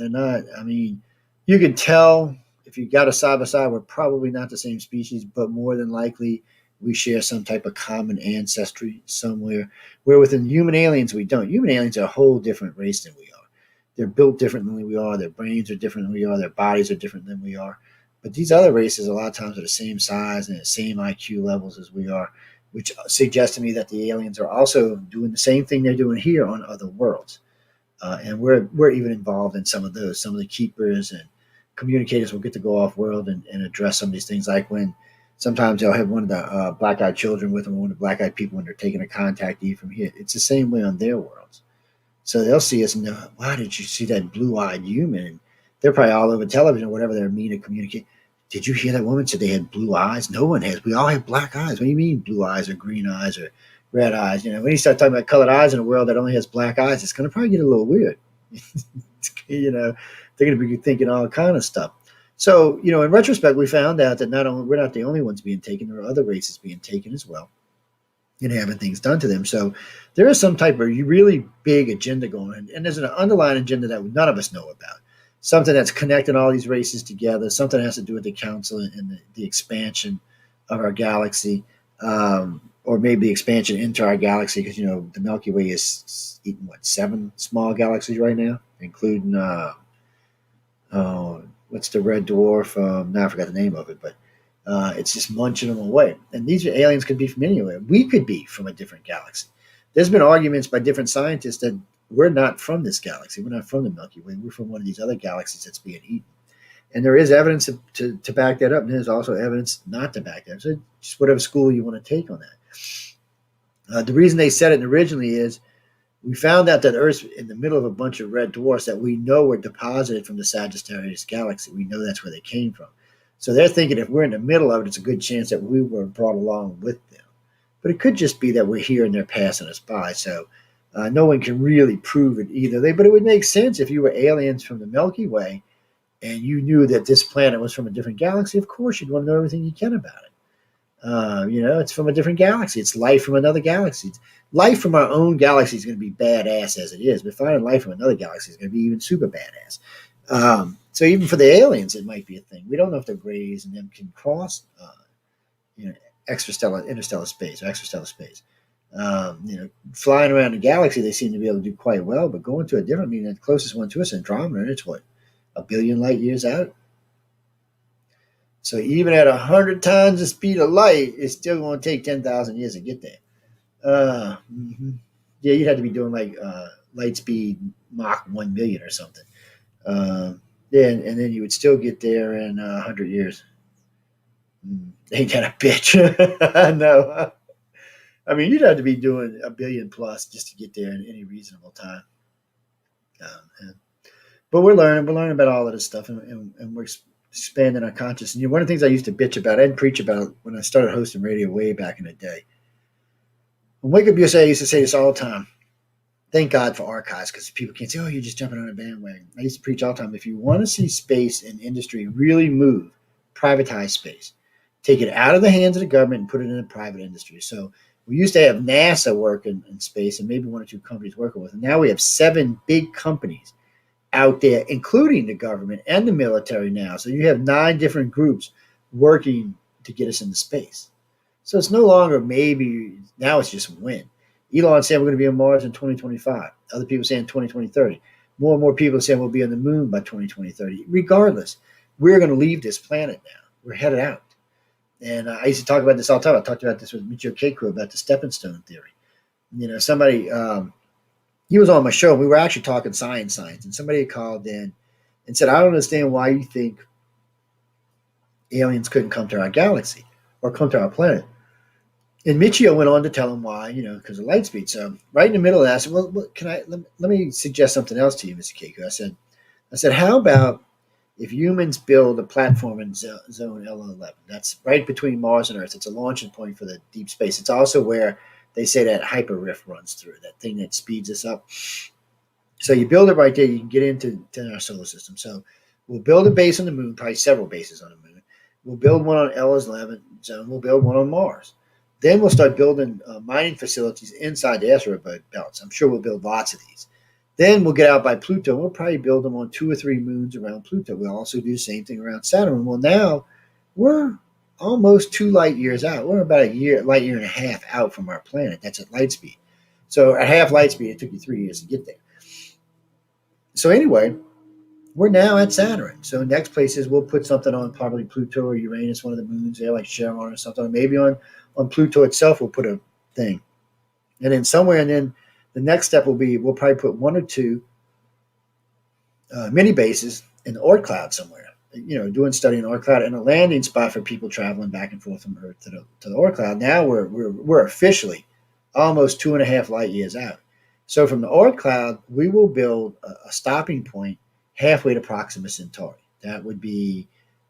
I mean, you can tell if you got a side by side. We're probably not the same species, but more than likely we share some type of common ancestry somewhere. Where within human aliens we don't. Human aliens are a whole different race than we are. They're built different than we are. Their brains are different than we are. Their bodies are different than we are. But these other races, a lot of times, are the same size and the same IQ levels as we are, which suggests to me that the aliens are also doing the same thing they're doing here on other worlds. And we're even involved in some of those. Some of the keepers and communicators will get to go off world and address some of these things, like when sometimes they'll have one of the black-eyed children with them, one of the black-eyed people when they're taking a contactee from here. It's the same way on their worlds. So they'll see us and go, "Why did you see that blue-eyed human?" And they're probably all over television or whatever they're mean to communicate. Did you hear that woman said they had blue eyes? No one has. We all have black eyes. What do you mean blue eyes or green eyes or red eyes? When you start talking about colored eyes in a world that only has black eyes, it's going to probably get a little weird. They're going to be thinking all kind of stuff. So, in retrospect, we found out that we're not the only ones being taken. There are other races being taken as well and having things done to them. So there is some type of really big agenda going on. And there's an underlying agenda that none of us know about. Something that's connecting all these races together. Something that has to do with the council and the expansion of our galaxy, or maybe the expansion into our galaxy, because the Milky Way is eating 7 small galaxies right now, including what's the red dwarf? Now I forgot the name of it, but it's just munching them away. And these aliens could be from anywhere. We could be from a different galaxy. There's been arguments by different scientists that we're not from this galaxy. We're not from the Milky Way. We're from one of these other galaxies that's being eaten. And there is evidence to back that up. And there's also evidence not to back that up. So just whatever school you want to take on that. The reason they said it originally is We found out that Earth's in the middle of a bunch of red dwarfs that we know were deposited from the Sagittarius galaxy. We know that's where they came from. So they're thinking if we're in the middle of it, it's a good chance that we were brought along with them. But it could just be that we're here and they're passing us by. So no one can really prove it either. But it would make sense if you were aliens from the Milky Way and you knew that this planet was from a different galaxy. Of course, you'd want to know everything you can about it. It's from a different galaxy. It's life from another galaxy. Life from our own galaxy is going to be badass as it is, but finding life from another galaxy is going to be even super badass. So even for the aliens, it might be a thing. We don't know if the Greys and them can cross, interstellar space or extrastellar space. Flying around the galaxy, they seem to be able to do quite well, but going to a different, the closest one to us, Andromeda, and it's what, a billion light years out? So even at 100 times the speed of light, it's still going to take 10,000 years to get there. Mhm. Yeah, you'd have to be doing like light speed Mach 1 million or something. Uh, and then you would still get there in 100 years. Ain't that a bitch? No. I mean, you'd have to be doing a billion plus just to get there in any reasonable time. But we're learning. We're learning about all of this stuff, and we're expanding our consciousness. And one of the things I used to bitch about and preach about when I started hosting radio way back in the day. When Wake Up USA, I used to say this all the time. Thank God for archives because people can't say, "Oh, you're just jumping on a bandwagon." I used to preach all the time. If you want to see space and industry really move, privatize space. Take it out of the hands of the government and put it in the private industry. So we used to have NASA working in space and maybe one or two companies working with it. Now we have 7 big companies out there, including the government and the military now. So you have 9 different groups working to get us into space. So it's no longer maybe, now it's just when. Elon saying we're going to be on Mars in 2025. Other people saying 2030. More and more people saying we'll be on the moon by 2030. Regardless, we're going to leave this planet now. We're headed out. And I used to talk about this all the time. I talked about this with Michio Keiko about the stepping stone theory. Somebody, he was on my show. We were actually talking science, and somebody called in and said, "I don't understand why you think aliens couldn't come to our galaxy or come to our planet." And Michio went on to tell him why, because of light speed. So right in the middle of that, I said, "Well, let me suggest something else to you, Mr. Keiko." I said, how about if humans build a platform in zone L11? That's right between Mars and Earth. It's a launching point for the deep space. It's also where they say that hyper rift runs through, that thing that speeds us up. So you build it right there, you can get into our solar system. So we'll build a base on the moon, probably several bases on the moon. We'll build one on L11 zone. We'll build one on Mars. Then we'll start building mining facilities inside the asteroid belts. I'm sure we'll build lots of these. Then we'll get out by Pluto. We'll probably build them on 2 or 3 moons around Pluto. We'll also do the same thing around Saturn. Well, now we're almost 2 light years out. We're about light year and a half out from our planet. That's at light speed. So at half light speed, it took you 3 years to get there. So anyway, we're now at Saturn. So next places we'll put something on probably Pluto or Uranus, one of the moons there, like Charon or something. Or maybe on Pluto itself, we'll put a thing. And then somewhere, and then the next step will be we'll probably put 1 or 2 mini bases in the Oort cloud somewhere. Doing study in Oort cloud and a landing spot for people traveling back and forth from Earth to the Oort cloud. Now we're officially almost 2.5 light years out. So from the Oort cloud, we will build a stopping point halfway to Proxima Centauri. That would be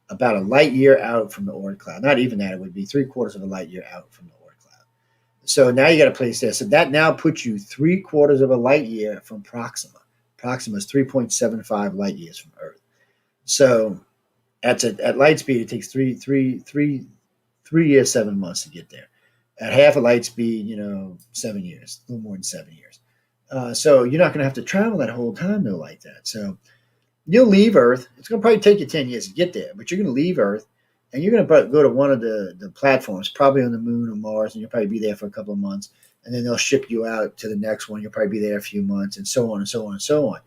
about a light year out from the Oort cloud. Not even that; it would be 3/4 of a light year out from the Oort cloud. So now you got a place there. So that now puts you 3/4 of a light year from Proxima. Proxima is 3.75 light years from Earth. So at light speed, it takes three years, 7 months to get there. At half a light speed, 7 years, a little more than 7 years. So you're not going to have to travel that whole time though like that. So you'll leave Earth. It's going to probably take you 10 years to get there, but you're going to leave Earth and you're going to go to one of the platforms, probably on the moon or Mars, and you'll probably be there for a couple of months. And then they'll ship you out to the next one. You'll probably be there a few months and so on and so on and so on.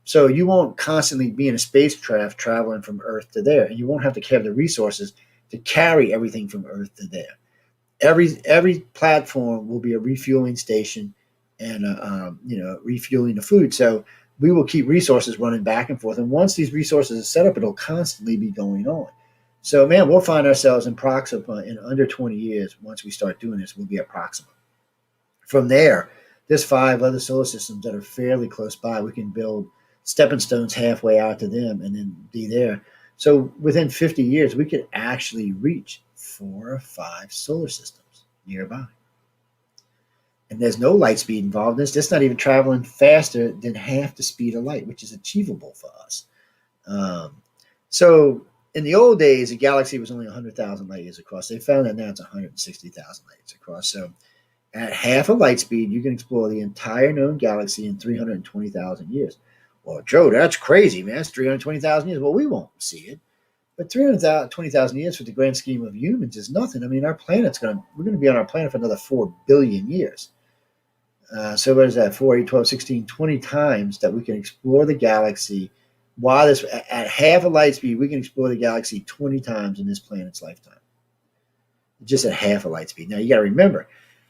So you won't constantly be in a spacecraft traveling from Earth to there, and you won't have to have the resources to carry everything from Earth to there. Every platform will be a refueling station and refueling the food. So we will keep resources running back and forth. And once these resources are set up, it'll constantly be going on. So man, we'll find ourselves in Proxima in under 20 years. Once we start doing this, we'll be at Proxima. From there, there's 5 other solar systems that are fairly close by. We can build stepping stones halfway out to them and then be there. So within 50 years, we could actually reach 4 or 5 solar systems nearby. And there's no light speed involved in this. That's not even traveling faster than half the speed of light, which is achievable for us. Um, so in the old days, a galaxy was only 100,000 light years across. They found that now it's 160,000 light years across. So at half of light speed, you can explore the entire known galaxy in 320,000 years. Well, Joe, that's crazy, man. That's 320,000 years. Well, we won't see it. But 320,000 years for the grand scheme of humans is nothing. I mean, we're going to be on our planet for another 4 billion years. So what is that? 4, 8, 12, 16, 20 times that we can explore the galaxy. While this at half a light speed, we can explore the galaxy 20 times in this planet's lifetime. Just at half a light speed. Now you got to remember,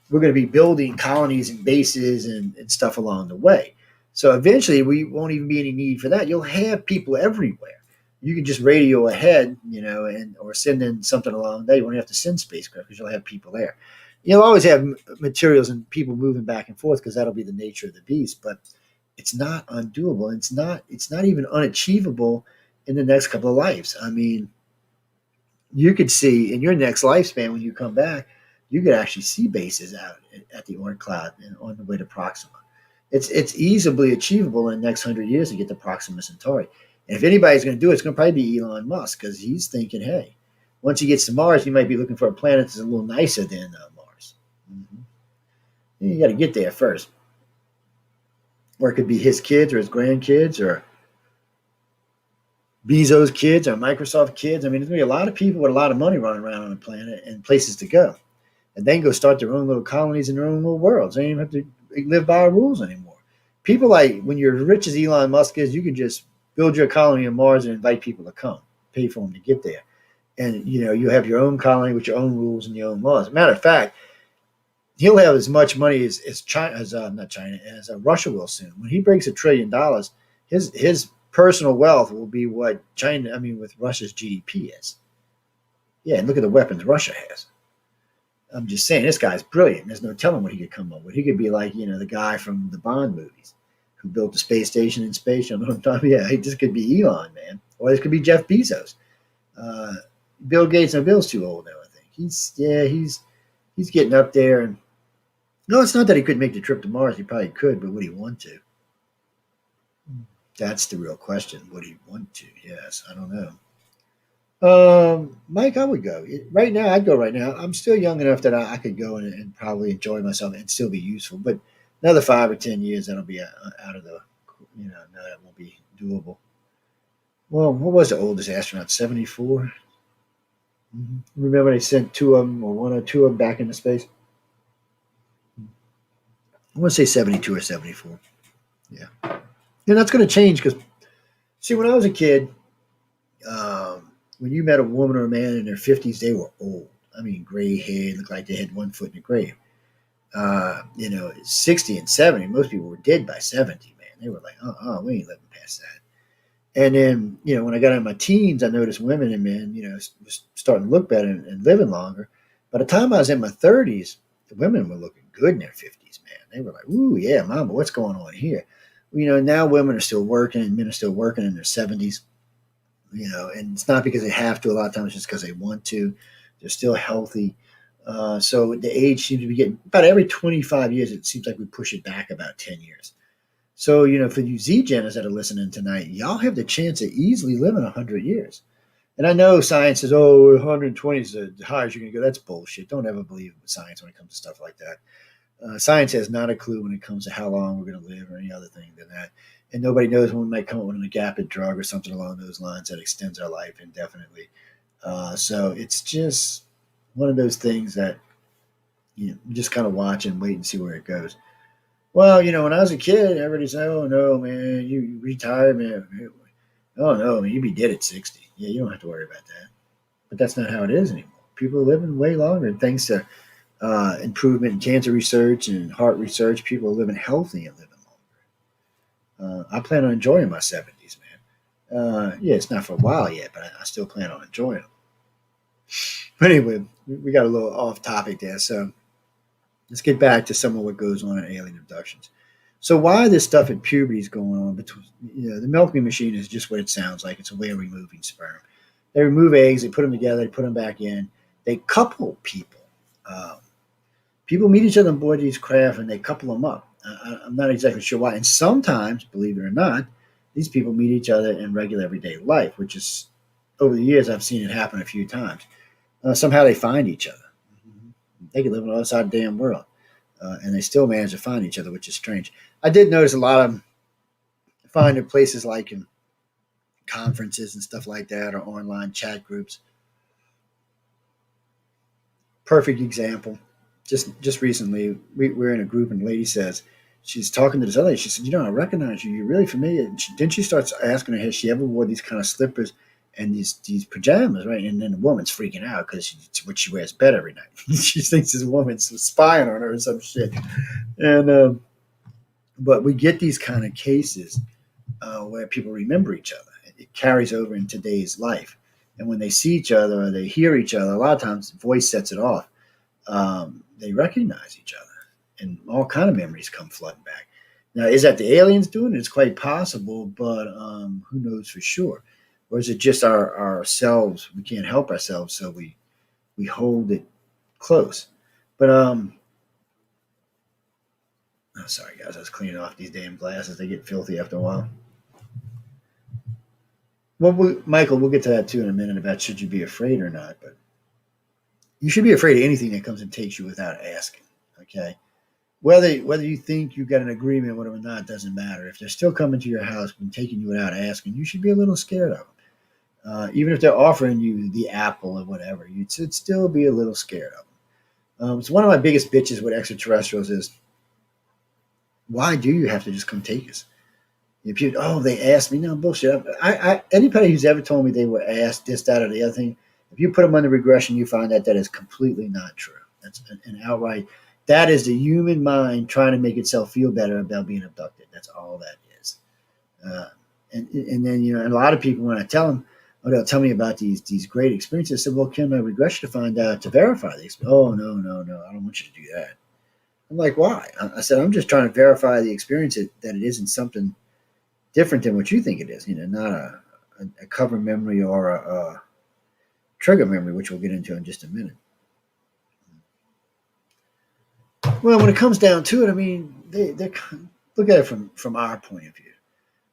we're going to be building colonies and bases and stuff along the way. So eventually, we won't even be any need for that. You'll have people everywhere. You can just radio ahead, and or send in something along there. You won't have to send spacecraft because you'll have people there. You'll always have materials and people moving back and forth because that'll be the nature of the beast. But it's not undoable. It's not even unachievable in the next couple of lives. I mean, you could see in your next lifespan when you come back, you could actually see bases out at the Oort cloud and on the way to Proxima. It's easily achievable in the next 100 years to get to Proxima Centauri. And if anybody's going to do it, it's going to probably be Elon Musk because he's thinking, hey, once he gets to Mars, he might be looking for a planet that's a little nicer than Mars. Mm-hmm. You got to get there first. Or it could be his kids or his grandkids or Bezos' kids or Microsoft kids. I mean, there's going to be a lot of people with a lot of money running around on the planet and places to go. And they can go start their own little colonies in their own little worlds. They don't even have to live by our rules anymore. People like, when you're as rich as Elon Musk is, you can just build your colony on Mars and invite people to come, pay for them to get there. And, you have your own colony with your own rules and your own laws. As a matter of fact, he'll have as much money as China, not China, as Russia will soon. When he breaks $1 trillion, his personal wealth will be what with Russia's GDP is. Yeah, and look at the weapons Russia has. I'm just saying, this guy's brilliant. There's no telling what he could come up with. He could be like, the guy from the Bond movies who built the space station in space. You know what I'm talking about? Yeah, this could be Elon, man. Or this could be Jeff Bezos. Bill Gates, no, Bill's too old now, I think. He's getting up there. And no, it's not that he couldn't make the trip to Mars. He probably could, but would he want to? That's the real question. Would he want to? Yes, I don't know. Mike, I would go right now. I'd go right now. I'm still young enough that I could go and probably enjoy myself and still be useful. But another 5 or 10 years, that'll be out of the, no, that won't be doable. Well, what was the oldest astronaut? 74. Mm-hmm. Remember they sent 2 of them or 1 or 2 of them back into space. I want to say 72 or 74. Yeah, and that's going to change because see, when I was a kid. When you met a woman or a man in their 50s, they were old. I mean, gray hair, looked like they had 1 foot in the grave. 60 and 70, most people were dead by 70, man. They were like, we ain't living past that. And then, when I got in my teens, I noticed women and men, was starting to look better and living longer. By the time I was in my 30s, the women were looking good in their 50s, man. They were like, ooh, yeah, mama, what's going on here? Now women are still working and men are still working in their 70s. And it's not because they have to. A lot of times, it's just because they want to. They're still healthy. So the age seems to be getting about every 25 years. It seems like we push it back about 10 years. So for you Z-Geners that are listening tonight, y'all have the chance of easily living 100 years. And I know science says, 120 is the highest you're going to go. That's bullshit. Don't ever believe in science when it comes to stuff like that. Science has not a clue when it comes to how long we're going to live or any other thing than that. And nobody knows when we might come up with a gapid drug or something along those lines that extends our life indefinitely. So it's just one of those things that you just kind of watch and wait and see where it goes. Well, when I was a kid, everybody said, "Oh no, man, you retire, man. Oh no, man, you'd be dead at 60. Yeah, you don't have to worry about that." But that's not how it is anymore. People are living way longer, thanks to improvement in cancer research and heart research. People are living healthy and living longer. I plan on enjoying my 70s, man. Yeah, it's not for a while yet, but I still plan on enjoying them. But anyway, we got a little off topic there. So Let's get back to some of what goes on in alien abductions. So why this stuff at puberty is going on? Between the milking machine is just what it sounds like. It's a way of removing sperm. They remove eggs, they put them together, they put them back in. They couple people. Um, People meet each other on board these craft and they couple them up. I'm not exactly sure why. And sometimes, believe it or not, these people meet each other in regular everyday life, which is over the years I've seen it happen a few times. Somehow they find each other. They could live on the other side of the damn world, and they still manage to find each other, which is strange. I did notice a lot of them find in places like in conferences and stuff like that, or online chat groups. Perfect example. Just recently, we're in a group, and a lady says she's talking to this other lady. She said, I recognize you. You're really familiar." And then she starts asking her, has she ever wore these kind of slippers and these pajamas, right? And then the woman's freaking out because it's what she wears bed every night. She thinks this woman's spying on her or some shit. And but we get these kind of cases where people remember each other. It carries over in today's life. And when they see each other or they hear each other, a lot of times voice sets it off. They recognize each other, and all kind of memories come flooding back. Now, is that the aliens doing it? It's quite possible, but who knows for sure? Or is it just ourselves? We can't help ourselves, so we hold it close. But oh, sorry guys, I was cleaning off these damn glasses. They get filthy after a while. Well, Michael, we'll get to that too in a minute about should you be afraid or not. But you should be afraid of anything that comes and takes you without asking. Okay, whether you think you got an agreement with them or not doesn't matter. If they're still coming to your house and taking you without asking, you should be a little scared of them. Even if they're offering you the apple or whatever, you should still be a little scared of them. It's one of my biggest bitches with extraterrestrials is why do you have to just come take us? If you, oh, they asked me, no bullshit. Anybody who's ever told me they were asked this, that, or the other thing, if you put them under regression, you find that is completely not true. That's an outright. That is the human mind trying to make itself feel better about being abducted. That's all that is. Uh, and then and a lot of people when I tell them, oh, they'll tell me about these great experiences. I said, well, can I regression to find out to verify these? Oh, no, I don't want you to do that. I'm like, why? I said, I'm just trying to verify the experience that it isn't something different than what you think it is. Not a cover memory or a trigger memory, which we'll get into in just a minute. Well, when it comes down to it, I mean, they look at it from our point of view.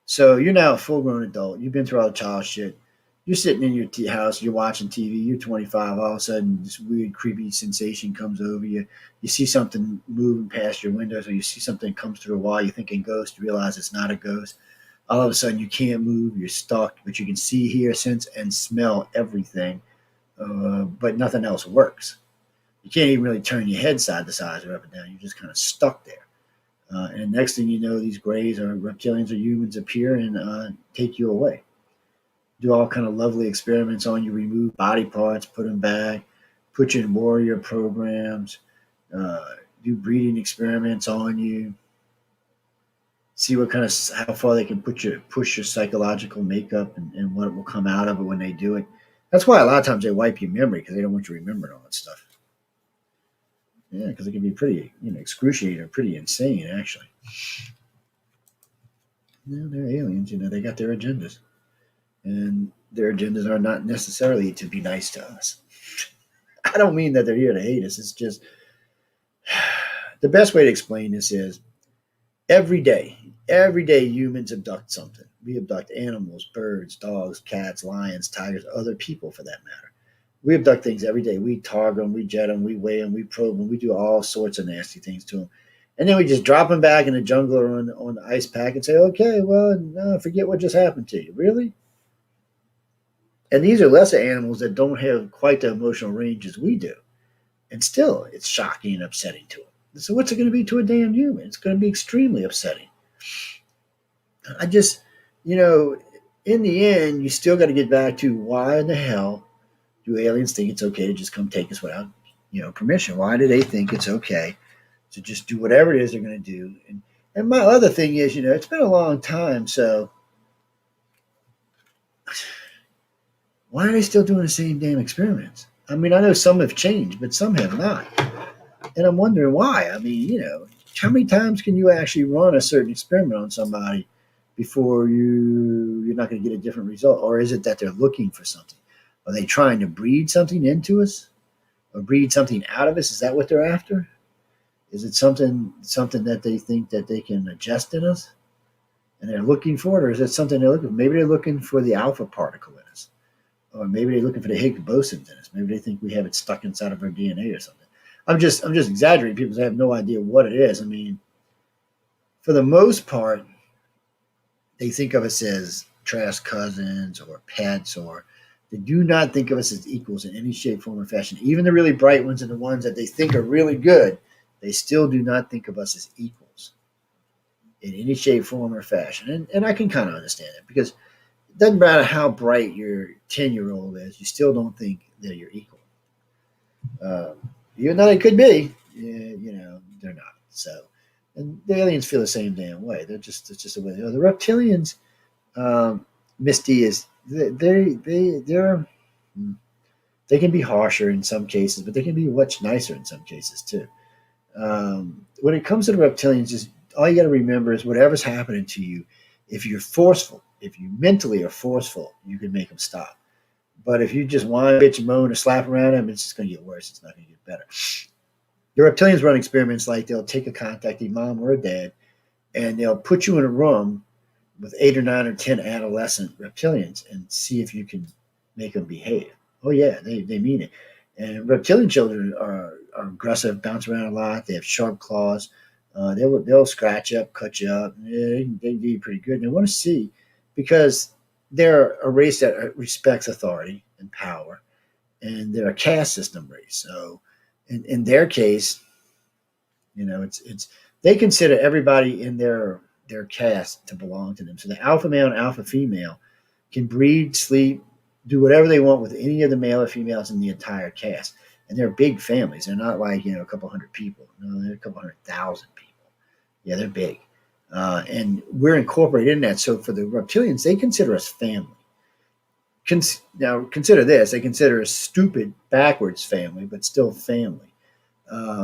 So you're now a full grown adult. You've been through all the child shit. You're sitting in your house. You're watching TV. You're 25. All of a sudden, this weird, creepy sensation comes over you. You see something moving past your windows, or you see something comes through a wall. You're thinking ghost. You realize it's not a ghost. All of a sudden, you can't move. You're stuck, but you can see, hear, sense, and smell everything. But nothing else works. You can't even really turn your head side to side or up and down. You're just kind of stuck there. And next thing you know, these grays or reptilians or humans appear and take you away. Do all kind of lovely experiments on you, remove body parts, put them back, put you in warrior programs, do breeding experiments on you, see what kind of how far they can push your psychological makeup and what will come out of it when they do it. That's why a lot of times they wipe your memory because they don't want you remembering all that stuff. Yeah, because it can be pretty, excruciating or pretty insane, actually. They're aliens. They got their agendas, and their agendas are not necessarily to be nice to us. I don't mean that they're here to hate us. It's just the best way to explain this is every day humans abduct something. We abduct animals, birds, dogs, cats, lions, tigers, other people for that matter. We abduct things every day. We target them, we jet them, we weigh them, we probe them, we do all sorts of nasty things to them. And then we just drop them back in the jungle or on the ice pack and say, okay, well, no, forget what just happened to you. Really? And these are lesser animals that don't have quite the emotional range as we do. And still, it's shocking and upsetting to them. So what's it going to be to a damn human? It's going to be extremely upsetting. I just, in the end, you still got to get back to why in the hell do aliens think it's okay to just come take us without, permission? Why do they think it's okay to just do whatever it is they're going to do? And my other thing is, it's been a long time, so why are they still doing the same damn experiments? I mean, I know some have changed, but some have not. And I'm wondering why. I mean, how many times can you actually run a certain experiment on somebody before you're not going to get a different result? Or is it that they're looking for something? Are they trying to breed something into us or breed something out of us? Is that what they're after? Is it something that they think that they can adjust in us and they're looking for it, or is it something they're looking for? Maybe they're looking for the alpha particle in us, or maybe they're looking for the Higgs bosons in us. Maybe they think we have it stuck inside of our DNA or something. I'm just exaggerating. People have no idea what it is. I mean, for the most part, they think of us as trash cousins or pets, or they do not think of us as equals in any shape, form, or fashion. Even the really bright ones and the ones that they think are really good, they still do not think of us as equals in any shape, form, or fashion. And I can kind of understand it because it doesn't matter how bright your 10-year-old is, you still don't think they're your equal. Even though they could be, they're not. So, and the aliens feel the same damn way. It's just a way. The reptilians, Misty is they're they can be harsher in some cases, but they can be much nicer in some cases too. When it comes to the reptilians, just all you got to remember is whatever's happening to you. If you're forceful, if you mentally are forceful, you can make them stop. But if you just whine, bitch, and moan, or slap around them, it's just going to get worse. It's not going to get better. The reptilians run experiments like they'll take a contactee mom or a dad, and they'll put you in a room with 8 or 9 or 10 adolescent reptilians and see if you can make them behave. Oh yeah, they mean it. And reptilian children are aggressive, bounce around a lot. They have sharp claws. They'll scratch up, cut you up. Yeah, they do pretty good. And they want to see because they're a race that respects authority and power, and they're a caste system race. So in their case, it's they consider everybody in their caste to belong to them. So the alpha male and alpha female can breed, sleep, do whatever they want with any of the male or females in the entire caste. And they're big families. They're not like a couple hundred people. No, they're a couple 100,000 people. Yeah, they're big. And we're incorporated in that. So for the reptilians, they consider us family. Now consider this: they consider us stupid, backwards family, but still family.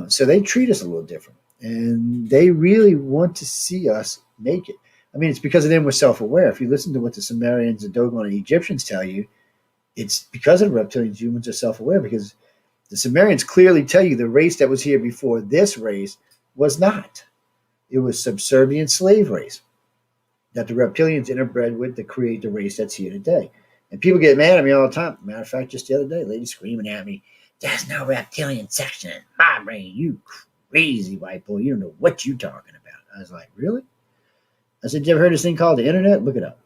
So they treat us a little different, and they really want to see us make it. I mean, it's because of them we're self-aware. If you listen to what the Sumerians, the Dogon, and Egyptians tell you, it's because of the reptilians humans are self-aware. Because the Sumerians clearly tell you the race that was here before this race was not. It was subservient slave race that the reptilians interbred with to create the race that's here today. And people get mad at me all the time. Matter of fact, just the other day, lady screaming at me, "There's no reptilian section in my brain, you crazy white boy. You don't know what you talking about." I was like, really? I said, you ever heard of this thing called the internet? Look it up.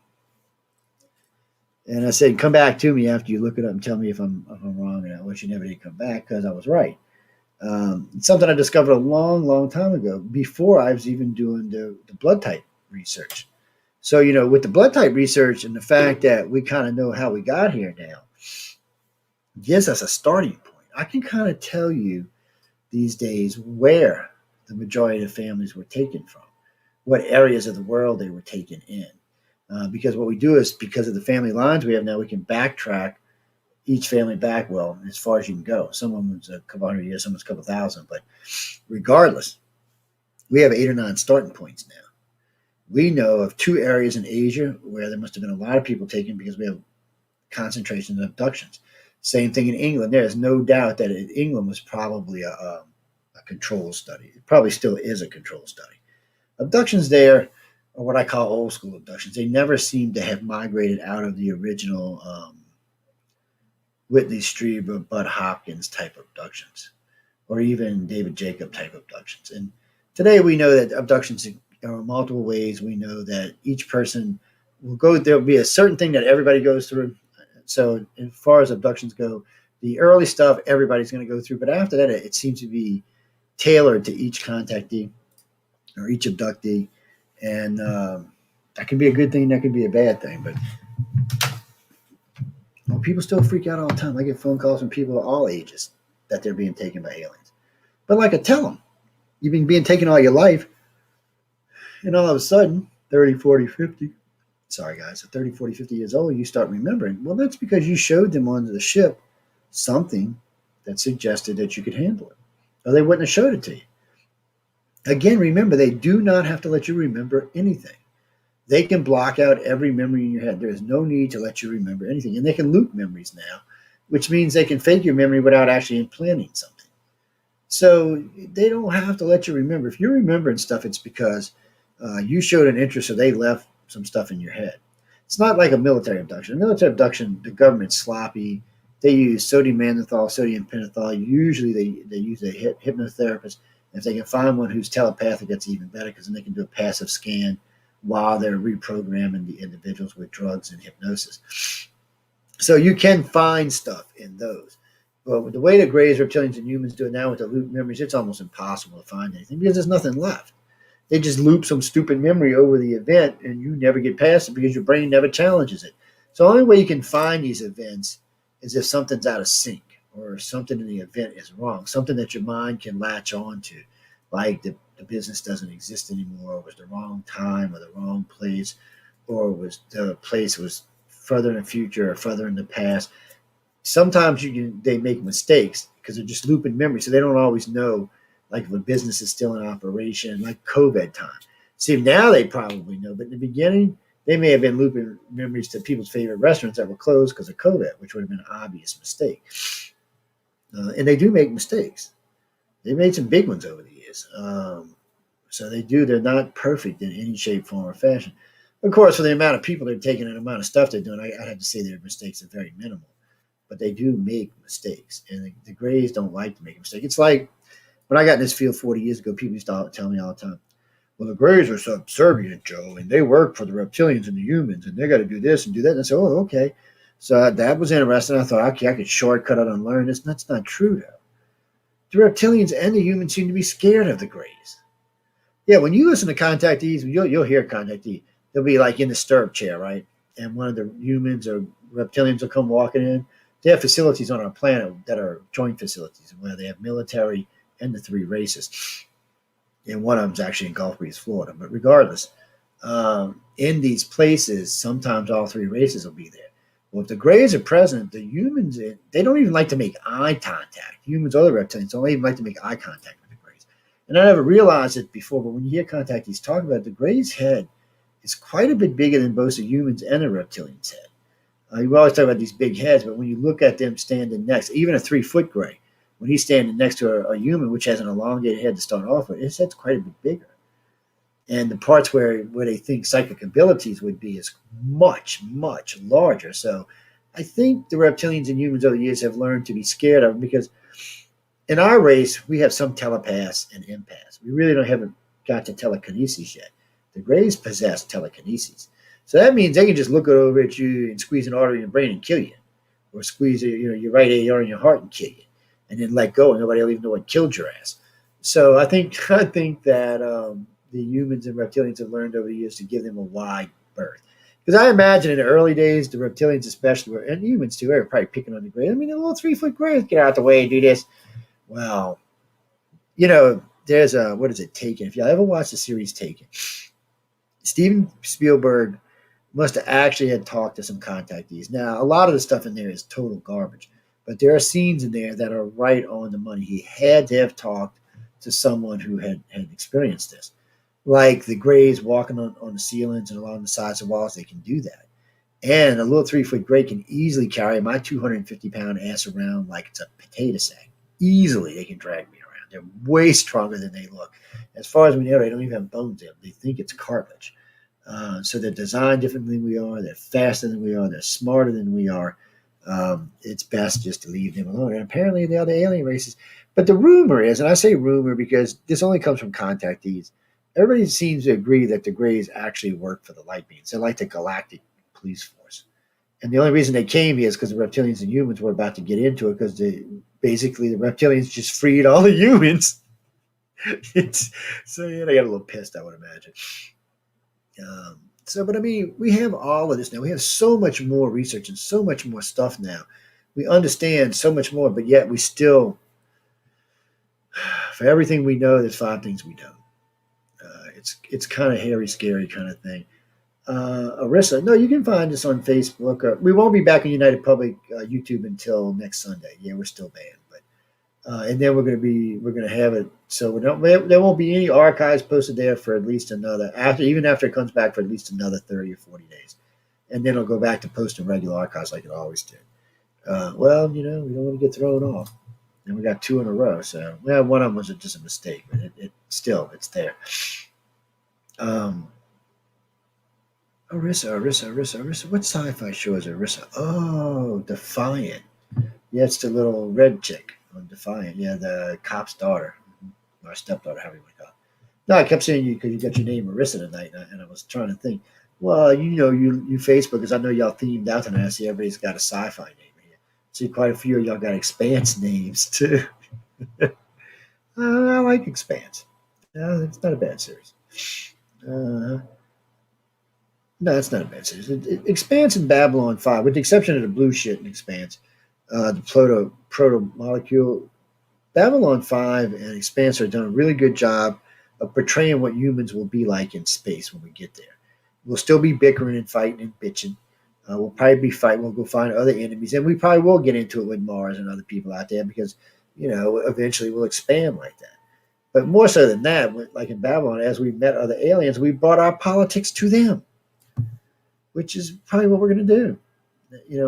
And I said, come back to me after you look it up and tell me if I'm wrong. And I wish you never did come back because I was right. It's something I discovered a long, long time ago before I was even doing the blood type research. So, with the blood type research and the fact that we kind of know how we got here now, gives us a starting point. I can kind of tell you these days where the majority of families were taken from, what areas of the world they were taken in. Because what we do is because of the family lines we have now, we can backtrack each family back, well, as far as you can go. Someone's a couple hundred years, someone's a couple thousand, but regardless, we have 8 or 9 starting points now. We know of 2 areas in Asia where there must have been a lot of people taken because we have concentrations of abductions. Same thing in England. There is no doubt that England was probably a control study. It probably still is a control study. Abductions there are what I call old school abductions. They never seem to have migrated out of the original Whitley Strieber, Bud Hopkins type abductions, or even David Jacob type abductions. And today we know that abductions are multiple ways. We know that each person will go, there'll be a certain thing that everybody goes through. So as far as abductions go, the early stuff everybody's going to go through, but after that, it seems to be tailored to each contactee or each abductee. And that can be a good thing, that can be a bad thing. But people still freak out all the time. I get phone calls from people of all ages that they're being taken by aliens. But like I tell them, you've been being taken all your life, and all of a sudden, 30, 40, 50, sorry guys, at 30, 40, 50 years old, you start remembering. Well, that's because you showed them on the ship something that suggested that you could handle it. or they wouldn't have showed it to you. Again, remember, they do not have to let you remember anything. They can block out every memory in your head. There is no need to let you remember anything. And they can loop memories now, which means they can fake your memory without actually implanting something. So they don't have to let you remember. If you're remembering stuff, it's because you showed an interest or they left some stuff in your head. It's not like a military abduction. A military abduction, the government's sloppy. They use sodium mannitol, sodium pentothal. Usually they use a hypnotherapist. If they can find one who's telepathic, that's even better because then they can do a passive scan while they're reprogramming the individuals with drugs and hypnosis. So you can find stuff in those. But with the way the Greys, reptilians, and humans do it now with the loop memories, it's almost impossible to find anything because there's nothing left. They just loop some stupid memory over the event and you never get past it because your brain never challenges it. So the only way you can find these events is if something's out of sync or something in the event is wrong, something that your mind can latch on to, like the business doesn't exist anymore, or it was the wrong time or the wrong place, or was the place was further in the future or further in the past. Sometimes they make mistakes because they're just looping memory, so they don't always know, like if a business is still in operation, like COVID time. See, now they probably know, but in the beginning, they may have been looping memories to people's favorite restaurants that were closed because of COVID, which would have been an obvious mistake. And they do make mistakes. They made some big ones over the years. So they do. They're not perfect in any shape, form, or fashion. Of course, for the amount of people they're taking and the amount of stuff they're doing, I have to say their mistakes are very minimal. But they do make mistakes, and the Greys don't like to make a mistake. It's like when I got in this field 40 years ago, people used to tell me all the time, well, the Greys are subservient, Joe, and they work for the reptilians and the humans, and they got to do this and do that. And I said, oh, okay. So that was interesting. I thought, okay, I could shortcut it and learn this. That's not true, though. The reptilians and the humans seem to be scared of the Greys. Yeah, when you listen to contactees, you'll hear contactee. They'll be like in the stirrup chair, right? And one of the humans or reptilians will come walking in. They have facilities on our planet that are joint facilities where they have military and the three races. And one of them's actually in Gulf Breeze, Florida. But regardless, in these places, sometimes all three races will be there. Well, if the Greys are present, the humans, they don't even like to make eye contact. Humans or the reptilians don't even like to make eye contact with the Greys. And I never realized it before, but when you hear contactees talk about it, the Grey's head is quite a bit bigger than both the humans and the reptilian's head. You always talk about these big heads, but when you look at them standing next, even a 3-foot Grey, when he's standing next to a human, which has an elongated head to start off with, his head's quite a bit bigger. And the parts where they think psychic abilities would be is much, much larger. So I think the reptilians and humans over the years have learned to be scared of them because in our race, we have some telepaths and empaths. We really haven't got to telekinesis yet. The Greys possess telekinesis. So that means they can just look over at you and squeeze an artery in your brain and kill you, or squeeze your right aorta in your heart and kill you, and then let go, and nobody will even know what killed your ass. So I think that the humans and reptilians have learned over the years to give them a wide berth. Because I imagine in the early days, the reptilians especially, and humans too, they were probably picking on the Greys. I mean, the little 3-foot Greys, get out the way and do this. Well, there's what is it, Taken? If you ever watched the series Taken, Steven Spielberg must have actually had talked to some contactees. Now, a lot of the stuff in there is total garbage, but there are scenes in there that are right on the money. He had to have talked to someone who had experienced this. Like the Greys walking on the ceilings and along the sides of walls, they can do that. And a little 3-foot Grey can easily carry my 250-pound ass around like it's a potato sack. Easily, they can drag me around. They're way stronger than they look. As far as we know, they don't even have bones in them. They think it's cartilage. So they're designed differently than we are. They're faster than we are. They're smarter than we are. It's best just to leave them alone. And apparently, they are the alien races. But the rumor is, and I say rumor because this only comes from contactees, everybody seems to agree that the Greys actually work for the light beings. They're like the galactic police force. And the only reason they came here is because the reptilians and humans were about to get into it because basically the reptilians just freed all the humans. So yeah, they got a little pissed, I would imagine. But I mean, we have all of this now. We have so much more research and so much more stuff now. We understand so much more, but yet we still, for everything we know, there's 5 things we don't. It's kind of hairy, scary kind of thing. Arissa, no, you can find us on Facebook. We won't be back on United Public YouTube until next Sunday. Yeah, we're still banned, but And then we're going to have it. So there won't be any archives posted there for at least even after it comes back for at least another 30 or 40 days. And then it'll go back to posting regular archives like it always did. Well, we don't want to get thrown off. And we got two in a row. So, well, one of them was just a mistake, but it's there. Um, Arissa. What sci-fi show is Arissa? Oh, Defiant. Yeah, it's the little red chick on Defiant. Yeah, the cop's daughter, or stepdaughter, however you want to call it. No, I kept saying you because you got your name Marissa tonight, and I was trying to think. Well, you Facebook, because I know y'all themed out tonight. I see everybody's got a sci-fi name here. See, quite a few of y'all got Expanse names too. I like Expanse. It's not a bad series. Uh, no, it's not a bad series. Expanse and Babylon 5, with the exception of the blue shit in Expanse, the proto molecule. Babylon 5 and Expanse are done a really good job of portraying what humans will be like in space when we get there. We'll still be bickering and fighting and bitching. We'll probably be fighting. We'll go find other enemies. And we probably will get into it with Mars and other people out there because, eventually we'll expand like that. But more so than that, like in Babylon, as we met other aliens, we brought our politics to them, which is probably what we're going to do.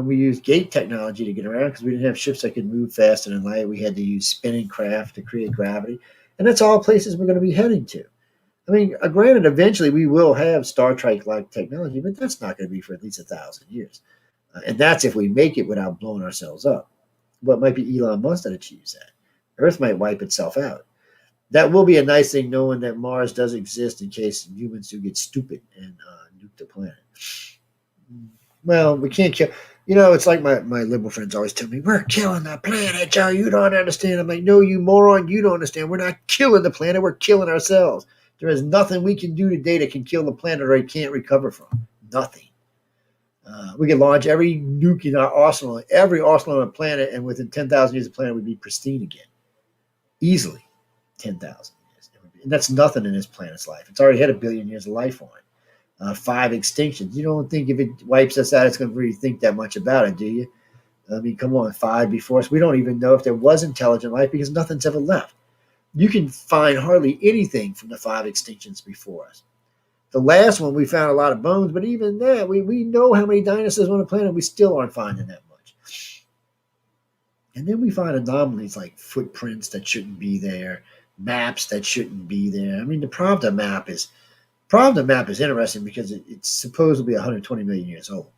We used gate technology to get around because we didn't have ships that could move faster than light. We had to use spinning craft to create gravity. And that's all places we're going to be heading to. I mean, granted, eventually we will have Star Trek-like technology, but that's not going to be for at least 1,000 years. And that's if we make it without blowing ourselves up. But it might be Elon Musk that achieves that. Earth might wipe itself out. That will be a nice thing knowing that Mars does exist in case humans do get stupid and nuke the planet. Well, we can't kill. It's like my liberal friends always tell me, we're killing the planet, Joe. You don't understand. I'm like, no, you moron, you don't understand. We're not killing the planet. We're killing ourselves. There is nothing we can do today that can kill the planet or it can't recover from. Nothing. We can launch every nuke in our arsenal, every arsenal on the planet, and within 10,000 years, the planet would be pristine again. Easily. 10,000 years. And that's nothing in this planet's life. It's already had 1 billion years of life on it. 5 extinctions. You don't think if it wipes us out, it's going to really think that much about it, do you? I mean, come on, 5 before us. We don't even know if there was intelligent life because nothing's ever left. You can find hardly anything from the 5 extinctions before us. The last one, we found a lot of bones, but even that, we know how many dinosaurs on the planet. We still aren't finding that much. And then we find anomalies like footprints that shouldn't be there, maps that shouldn't be there. I mean, the Pravda map is interesting because it's supposedly 120 million years old.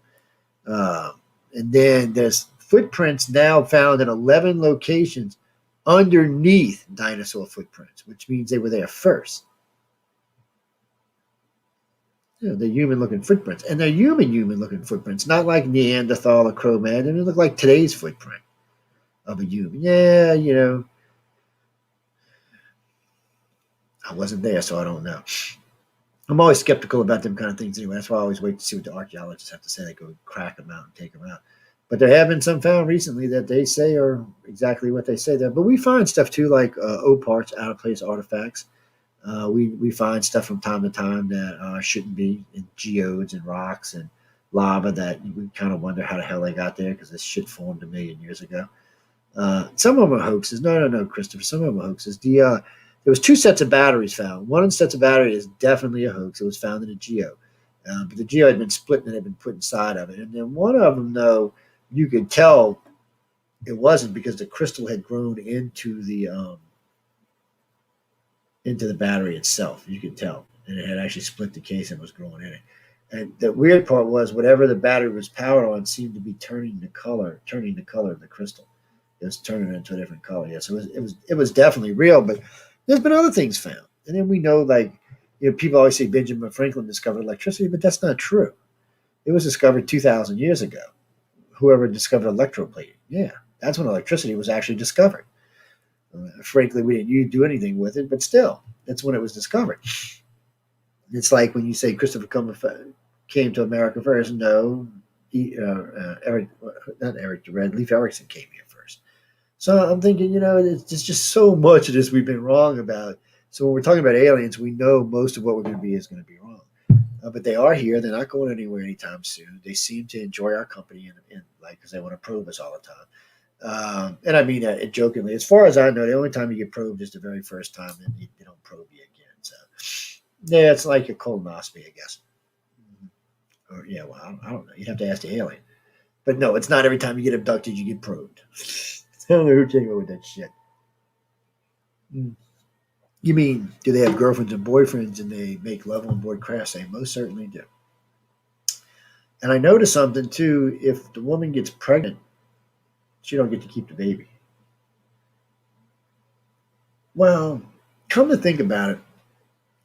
And then there's footprints now found in 11 locations underneath dinosaur footprints, which means they were there first. They're human-looking footprints, and they're human-looking footprints, not like Neanderthal or Cro-Magnon. They look like today's footprint of a human. Yeah, I wasn't there, so I don't know. I'm always skeptical about them kind of things anyway. That's why I always wait to see what the archaeologists have to say. They go crack them out and take them out. But there have been some found recently that they say are exactly what they say there. But we find stuff too, like O parts, out of place artifacts. We find stuff from time to time that shouldn't be in geodes and rocks and lava that we kind of wonder how the hell they got there because this shit formed 1 million years ago. Some of them are hoaxes. No, Christopher. Some of them are hoaxes. There was 2 sets of batteries found. One of the sets of batteries is definitely a hoax. It was found in a geo. But the geo had been split and had been put inside of it. And then one of them, though, you could tell it wasn't because the crystal had grown into the battery itself. You could tell. And it had actually split the case and was growing in it. And the weird part was whatever the battery was powered on seemed to be turning the color of the crystal. It was turning it into a different color. Yeah, so it was definitely real, but there's been other things found. And then we know, like, people always say Benjamin Franklin discovered electricity, but that's not true. It was discovered 2,000 years ago. Whoever discovered electroplating, yeah, that's when electricity was actually discovered. Frankly, we didn't do anything with it, but still, that's when it was discovered. It's like when you say Christopher Columbus came to America first. No, not Eric the Red, Leif Erikson came here first. So I'm thinking, it's just so much of this we've been wrong about. So when we're talking about aliens, we know most of what we're going to be is going to be wrong. But they are here. They're not going anywhere anytime soon. They seem to enjoy our company and like because they want to probe us all the time. And I mean that jokingly. As far as I know, the only time you get probed is the very first time, and they don't probe you again. So, yeah, it's like a colonoscopy, I guess. Or yeah, well, I don't know. You'd have to ask the alien. But no, it's not every time you get abducted you get probed. I don't know who came up with that shit. Mm. You mean, do they have girlfriends and boyfriends and they make love on board craft? They most certainly do. And I noticed something too. If the woman gets pregnant, she don't get to keep the baby. Well, come to think about it,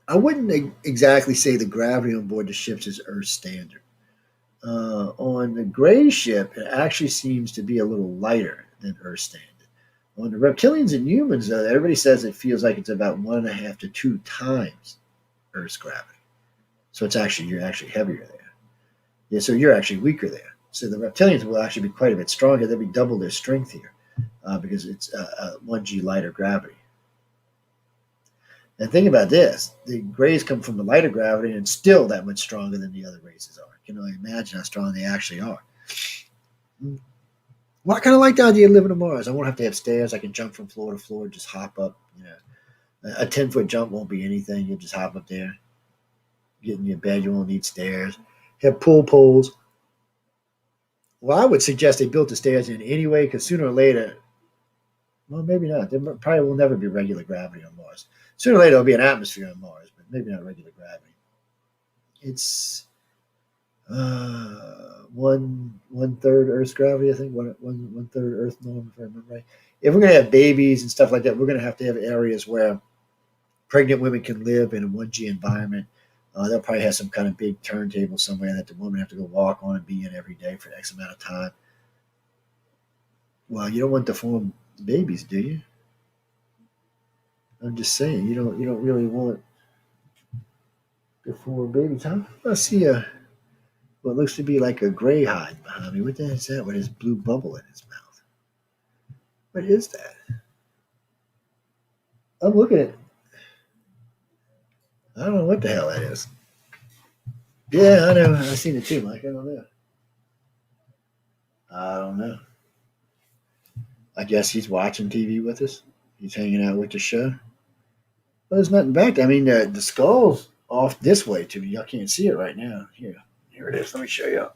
I wouldn't exactly say the gravity on board the ships is Earth standard. On the gray ship, it actually seems to be a little lighter than Earth standard. On the reptilians and humans, though, everybody says it feels like it's about 1.5 to 2 times Earth's gravity. So you're actually heavier there. Yeah, so you're actually weaker there. So the reptilians will actually be quite a bit stronger. They'll be double their strength here because it's 1G lighter gravity. And think about this: the Greys come from the lighter gravity and still that much stronger than the other races are. You can only imagine how strong they actually are. Well, I kind of like the idea of living on Mars. I won't have to have stairs. I can jump from floor to floor, just hop up. A 10-foot jump won't be anything. You'll just hop up there, get in your bed. You won't need stairs. Have pull poles. Well, I would suggest they built the stairs in anyway, because sooner or later, well, maybe not. There probably will never be regular gravity on Mars. Sooner or later, there'll be an atmosphere on Mars, but maybe not regular gravity. It's one third Earth's gravity, I think. One third Earth norm, if I remember right. If we're gonna have babies and stuff like that, we're gonna have to have areas where pregnant women can live in a 1G environment. They'll probably have some kind of big turntable somewhere that the women have to go walk on and be in every day for X amount of time. Well, you don't want deformed babies, do you? I'm just saying, you don't really want deformed babies, huh? I see what looks to be like a gray hide behind me. What the heck is that with his blue bubble in his mouth? What is that? I'm looking at. I don't know what the hell that is. Yeah, I know. I've seen it too, Mike. I don't know. I don't know. I guess he's watching TV with us. He's hanging out with the show. Well, there's nothing back there. I mean, the skull's off this way to me. Y'all can't see it right now. Here it is. Let me show you.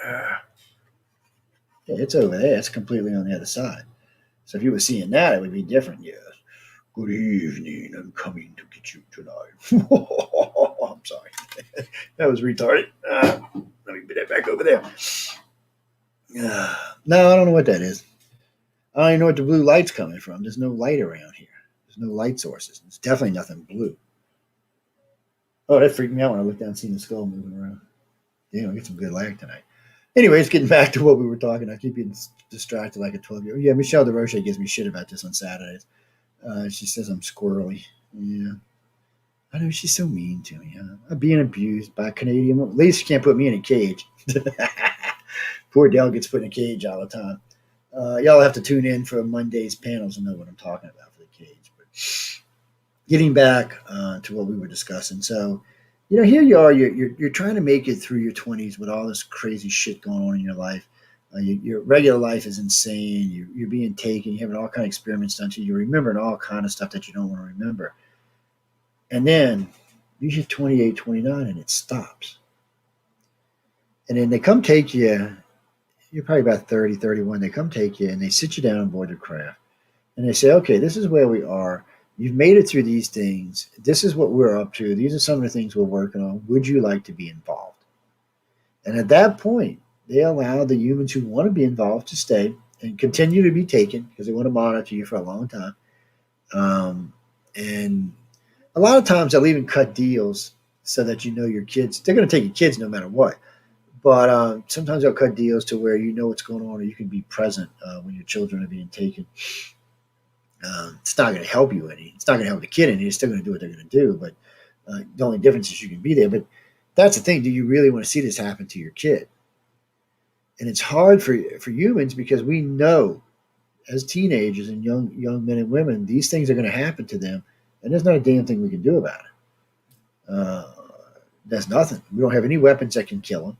Uh, yeah, it's over there. It's completely on the other side. So if you were seeing that, it would be different. Yes. Good evening. I'm coming to get you tonight. I'm sorry. That was retarded. Let me put that back over there. No, I don't know what that is. I don't even know what the blue light's coming from. There's no light around here. There's no light sources. It's definitely nothing blue. Oh, that freaked me out when I looked down and seen the skull moving around. Damn, I get some good lag tonight. Anyways, getting back to what we were talking, I keep getting distracted like a 12-year-old. Yeah, Michelle DeRoche gives me shit about this on Saturdays. She says I'm squirrely. Yeah. I know she's so mean to me. I'm being abused by a Canadian. At least she can't put me in a cage. Poor Dell gets put in a cage all the time. Y'all have to tune in for Monday's panels and know what I'm talking about for the cage. But getting back to what we were discussing, so here you are. You're trying to make it through your 20s with all this crazy shit going on in your life. Your regular life is insane. You're being taken. You're having all kind of experiments done to you. You're remembering all kind of stuff that you don't want to remember. And then you hit 28, 29, and it stops. And then they come take you. You're probably about 30, 31. They come take you, and they sit you down on board their craft. And they say, okay, this is where we are. You've made it through these things. This is what we're up to. These are some of the things we're working on. Would you like to be involved? And at that point, they allow the humans who want to be involved to stay and continue to be taken because they want to monitor you for a long time. And a lot of times they'll even cut deals so that your kids, they're going to take your kids no matter what. But sometimes they'll cut deals to where you know what's going on or you can be present when your children are being taken. It's not going to help you any. It's not going to help the kid any. You're still going to do what they're going to do. But the only difference is you can be there. But that's the thing. Do you really want to see this happen to your kid? And it's hard for humans because we know as teenagers and young men and women, these things are going to happen to them. And there's not a damn thing we can do about it. There's nothing. We don't have any weapons that can kill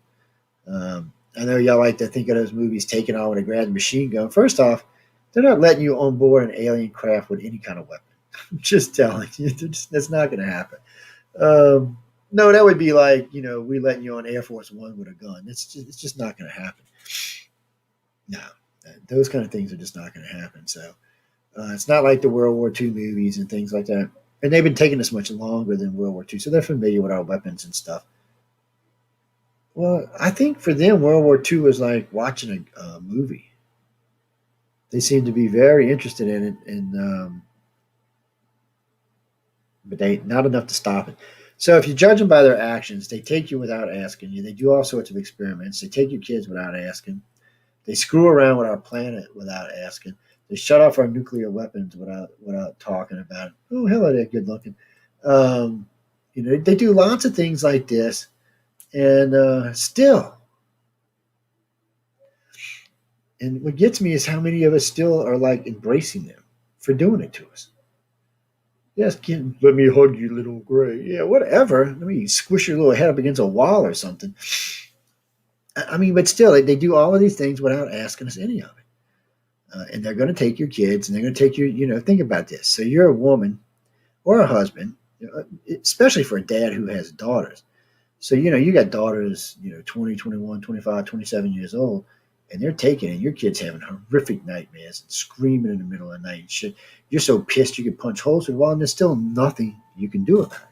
them. I know y'all like to think of those movies taking on with a grand machine gun. First off, they're not letting you on board an alien craft with any kind of weapon. I'm just telling you, that's not going to happen. Um, no, that would be like we letting you on Air Force One with a gun. It's just not going to happen. No, those kind of things are just not going to happen. So it's not like the World War II movies and things like that. And they've been taking this much longer than World War II, so they're familiar with our weapons and stuff. Well, I think for them, World War II was like watching a movie. They seem to be very interested in it, but they not enough to stop it. So if you judge them by their actions, they take you without asking you. They do all sorts of experiments. They take your kids without asking. They screw around with our planet without asking. They shut off our nuclear weapons without talking about it. Oh, hello there, good looking. Um, they do lots of things like this, and still. And what gets me is how many of us still are like embracing them for doing it to us. Yes, kid, let me hug you, little gray. Yeah, whatever. Let me squish your little head up against a wall or something. I mean, but still, they do all of these things without asking us any of it. And they're going to take your kids and they're going to take think about this. So you're a woman or a husband, especially for a dad who has daughters. So, you got daughters, 20, 21, 25, 27 years old, and they're taking it. Your kid's having horrific nightmares and screaming in the middle of the night and shit. You're so pissed you could punch holes through the wall, and there's still nothing you can do about it.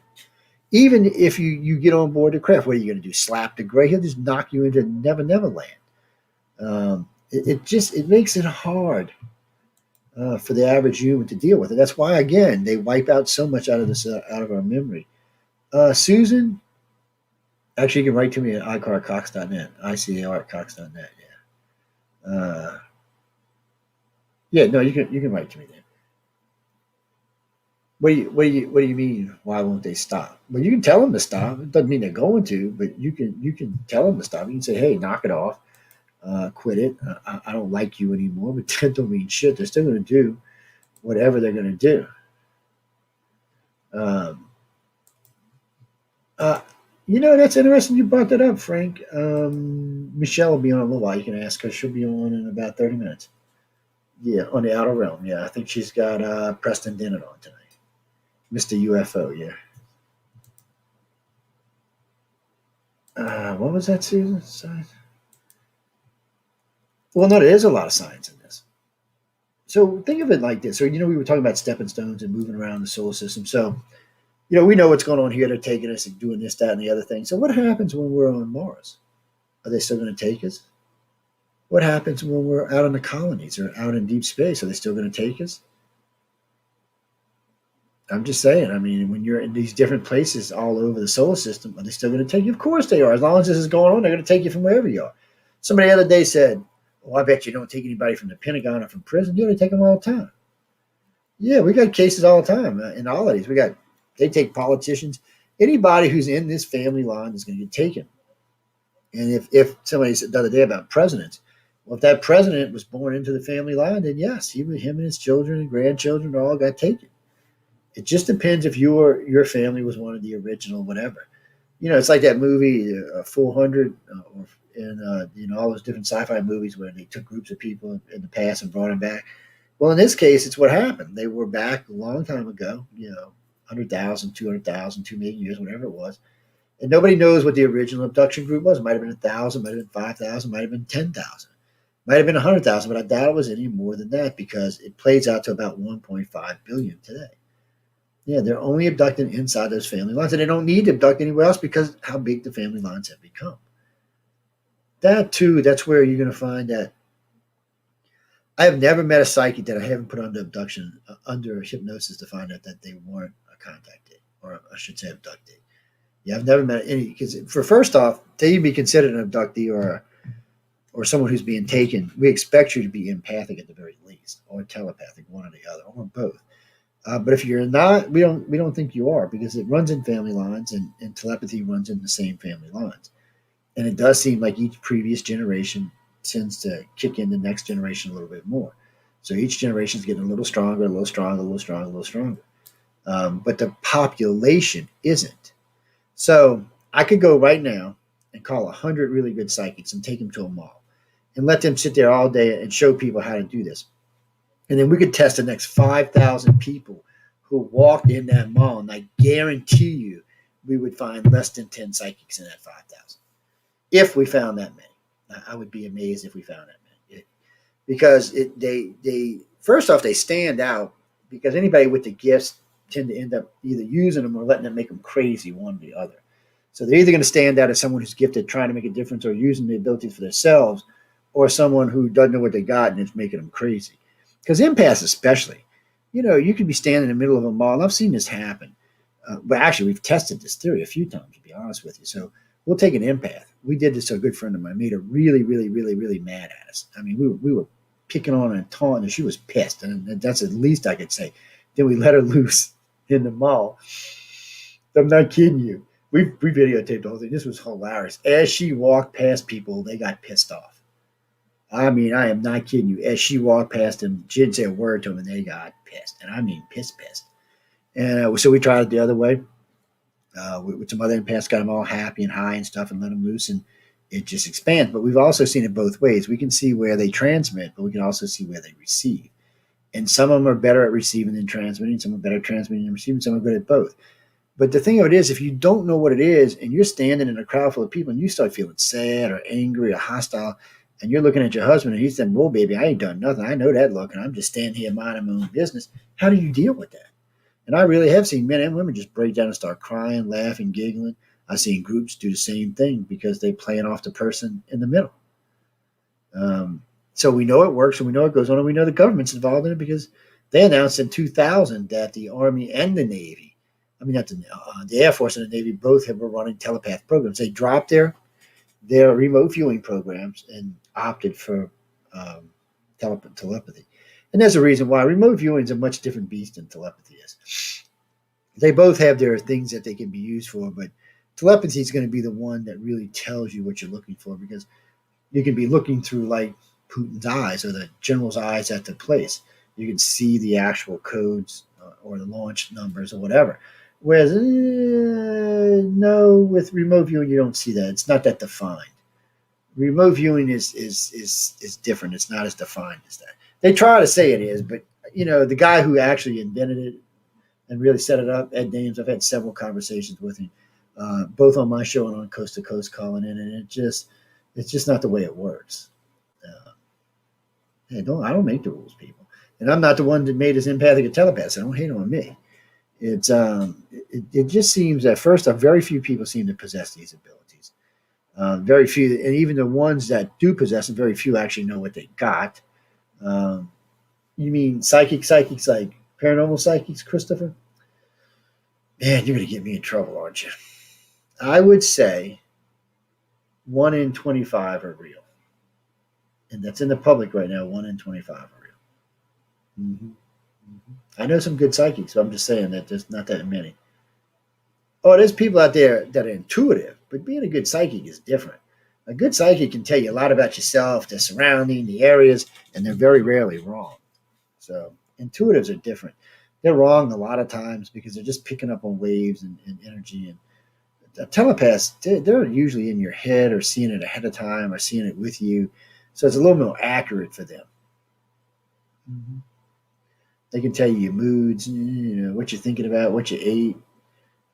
Even if you get on board the craft, what are you going to do? Slap the gray? He'll just knock you into Never Never Land. It makes it hard for the average human to deal with it. That's why, again, they wipe out so much out of this out of our memory. Susan, actually, you can write to me at icarcox.net, icar@cox.net. Yeah, yeah. No, you can write to me there. What do you mean? Why won't they stop? Well, you can tell them to stop. It doesn't mean they're going to, but you can tell them to stop. You can say, hey, knock it off, quit it. I don't like you anymore. But that don't mean shit. They're still going to do whatever they're going to do. Um, uh, that's interesting. You brought that up, Frank. Michelle will be on in a little while. You can ask her. She'll be on in about 30 minutes. Yeah, on the Outer Realm. Yeah, I think she's got Preston Dennett on tonight. Mr. UFO. Yeah. What was that, Susan? Science? Well, no, there is a lot of science in this. So think of it like this. So we were talking about stepping stones and moving around the solar system. So we know what's going on here. They're taking us and doing this, that, and the other thing. So what happens when we're on Mars? Are they still going to take us? What happens when we're out in the colonies or out in deep space? Are they still going to take us? I'm just saying. I mean, when you're in these different places all over the solar system, are they still going to take you? Of course they are. As long as this is going on, they're going to take you from wherever you are. Somebody the other day said, "Oh, I bet you don't take anybody from the Pentagon or from prison." Yeah, they take them all the time. Yeah, we got cases all the time in all of these. They take politicians. Anybody who's in this family line is going to get taken. And if somebody said the other day about presidents, well, if that president was born into the family line, then yes, him and his children and grandchildren all got taken. It just depends if your family was one of the original whatever. It's like that movie 400, or in all those different sci-fi movies where they took groups of people in the past and brought them back. Well, in this case, it's what happened. They were back a long time ago. 100,000, 200,000, 2 million years, whatever it was, and nobody knows what the original abduction group was. It might have been 1,000, might have been 5,000, might have been 10,000, might have been 100,000, but I doubt it was any more than that because it plays out to about 1.5 billion today. Yeah, they're only abducting inside those family lines, and they don't need to abduct anywhere else because how big the family lines have become. That too, that's where you're going to find that. I have never met a psychic that I haven't put under abduction, under hypnosis to find out that they weren't a contacted, or I should say abducted. Yeah, I've never met any because for first off, to even be considered an abductee or someone who's being taken, we expect you to be empathic at the very least, or telepathic, one or the other, or both. But if you're not, we don't think you are because it runs in family lines, and telepathy runs in the same family lines. And it does seem like each previous generation tends to kick in the next generation a little bit more. So each generation is getting a little stronger, a little stronger, a little stronger, a little stronger. But the population isn't. So I could go right now and call 100 really good psychics and take them to a mall and let them sit there all day and show people how to do this. And then we could test the next 5,000 people who walked in that mall, and I guarantee you we would find less than 10 psychics in that 5,000. If we found that many. I would be amazed if we found that many. Because they first off, they stand out because anybody with the gifts tend to end up either using them or letting them make them crazy, one or the other. So they're either going to stand out as someone who's gifted, trying to make a difference, or using the abilities for themselves, or someone who doesn't know what they got and it's making them crazy. Because empaths, especially, you could be standing in the middle of a mall. And I've seen this happen. But actually, we've tested this theory a few times, to be honest with you. So we'll take an empath. We did this to a good friend of mine, made her really, really, really, really mad at us. I mean, we were picking on her and taunting her. She was pissed, and that's the least I could say. Then we let her loose in the mall. I'm not kidding you. We videotaped the whole thing. This was hilarious. As she walked past people, they got pissed off. I mean, I am not kidding you. As she walked past them, she didn't say a word to them, and they got pissed. And I mean, pissed. And so we tried it the other way. With some other empaths, got them all happy and high and stuff, and let them loose, and it just expands. But we've also seen it both ways. We can see where they transmit, but we can also see where they receive. And some of them are better at receiving than transmitting. Some are better at transmitting than receiving. Some are good at both. But the thing of it is, if you don't know what it is, and you're standing in a crowd full of people, and you start feeling sad or angry or hostile, and you're looking at your husband, and he's saying, "Well, baby, I ain't done nothing. I know that look, and I'm just standing here minding my own business." How do you deal with that? And I really have seen men and women just break down and start crying, laughing, giggling. I've seen groups do the same thing because they're playing off the person in the middle. So we know it works, and we know it goes on, and we know the government's involved in it because they announced in 2000 that the Army and the Navy, I mean, not the Air Force and the Navy, both were running telepath programs. They dropped their remote viewing programs and opted for telepathy. And there's a reason why. Remote viewing is a much different beast than telepathy is. They both have their things that they can be used for, but telepathy is going to be the one that really tells you what you're looking for because you can be looking through like Putin's eyes or the general's eyes at the place. You can see the actual codes or the launch numbers or whatever. Whereas, no, with remote viewing, you don't see that. It's not that defined. Remote viewing is different. It's not as defined as that. They try to say it is, but the guy who actually invented it and really set it up, Ed Dames, I've had several conversations with him, both on my show and on Coast to Coast calling in, and it's just not the way it works. I don't make the rules, people, and I'm not the one that made us empathic or telepaths. So don't hate on me. It just seems that first off, very few people seem to possess these abilities. Very few, and even the ones that do possess them, very few actually know what they got. You mean psychics like paranormal psychics, Christopher? Man, you're going to get me in trouble, aren't you? I would say 1 in 25 are real. And that's in the public right now. 1 in 25 are real. Mm-hmm. Mm-hmm. I know some good psychics, but I'm just saying that there's not that many. Oh, there's people out there that are intuitive, but being a good psychic is different. A good psychic can tell you a lot about yourself, the surrounding, the areas, and they're very rarely wrong. So intuitives are different. They're wrong a lot of times because they're just picking up on waves and energy. And telepaths, they're usually in your head or seeing it ahead of time or seeing it with you. So it's a little more accurate for them. Mm-hmm. They can tell you your moods, what you're thinking about, what you ate,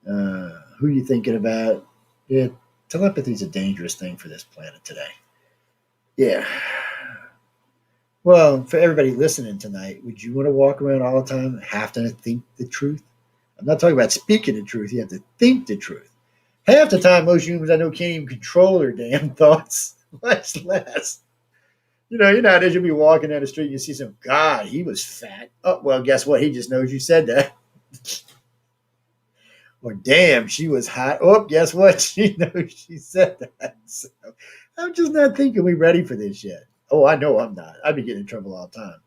who you're thinking about. Yeah, telepathy is a dangerous thing for this planet today. Yeah. Well, for everybody listening tonight, would you want to walk around all the time and have to think the truth? I'm not talking about speaking the truth. You have to think the truth. Half the time, most humans I know can't even control their damn thoughts, much less. You're not as you'll be walking down the street and you see some guy, he was fat. Oh, well, guess what? He just knows you said that. Or damn, she was hot. Oh, guess what? She knows she said that. So I'm just not thinking we ready for this yet. Oh, I know I'm not. I'd be getting in trouble all the time.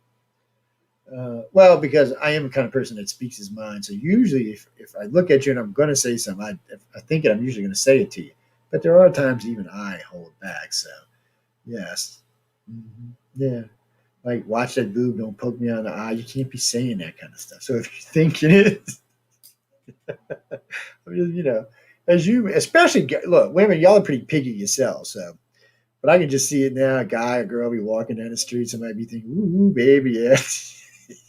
Well, because I am the kind of person that speaks his mind. So usually, if I look at you and I'm going to say something, if I think it, I'm usually going to say it to you. But there are times even I hold back. So yes, mm-hmm. Yeah, like watch that boob, don't poke me on the eye. You can't be saying that kind of stuff. So if you're thinking it, I'm just, As you, especially, look, women, y'all are pretty piggy yourselves. So, but I can just see it now. A guy, a girl be walking down the street. Somebody be thinking, "Ooh, baby, yeah,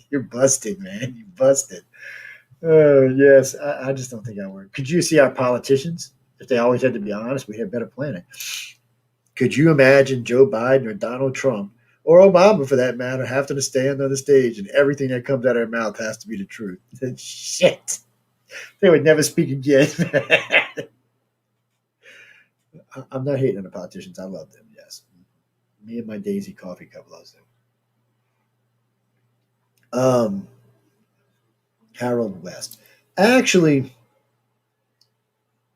you're busted, man. You busted." Oh yes, I just don't think I work. Could you see our politicians? If they always had to be honest, we'd have better planning. Could you imagine Joe Biden or Donald Trump or Obama, for that matter, having to stand on the stage and everything that comes out of their mouth has to be the truth? Shit, they would never speak again. I'm not hating on the politicians. I love them. Yes, me and my Daisy coffee cup loves them. Um, Harold West. Actually,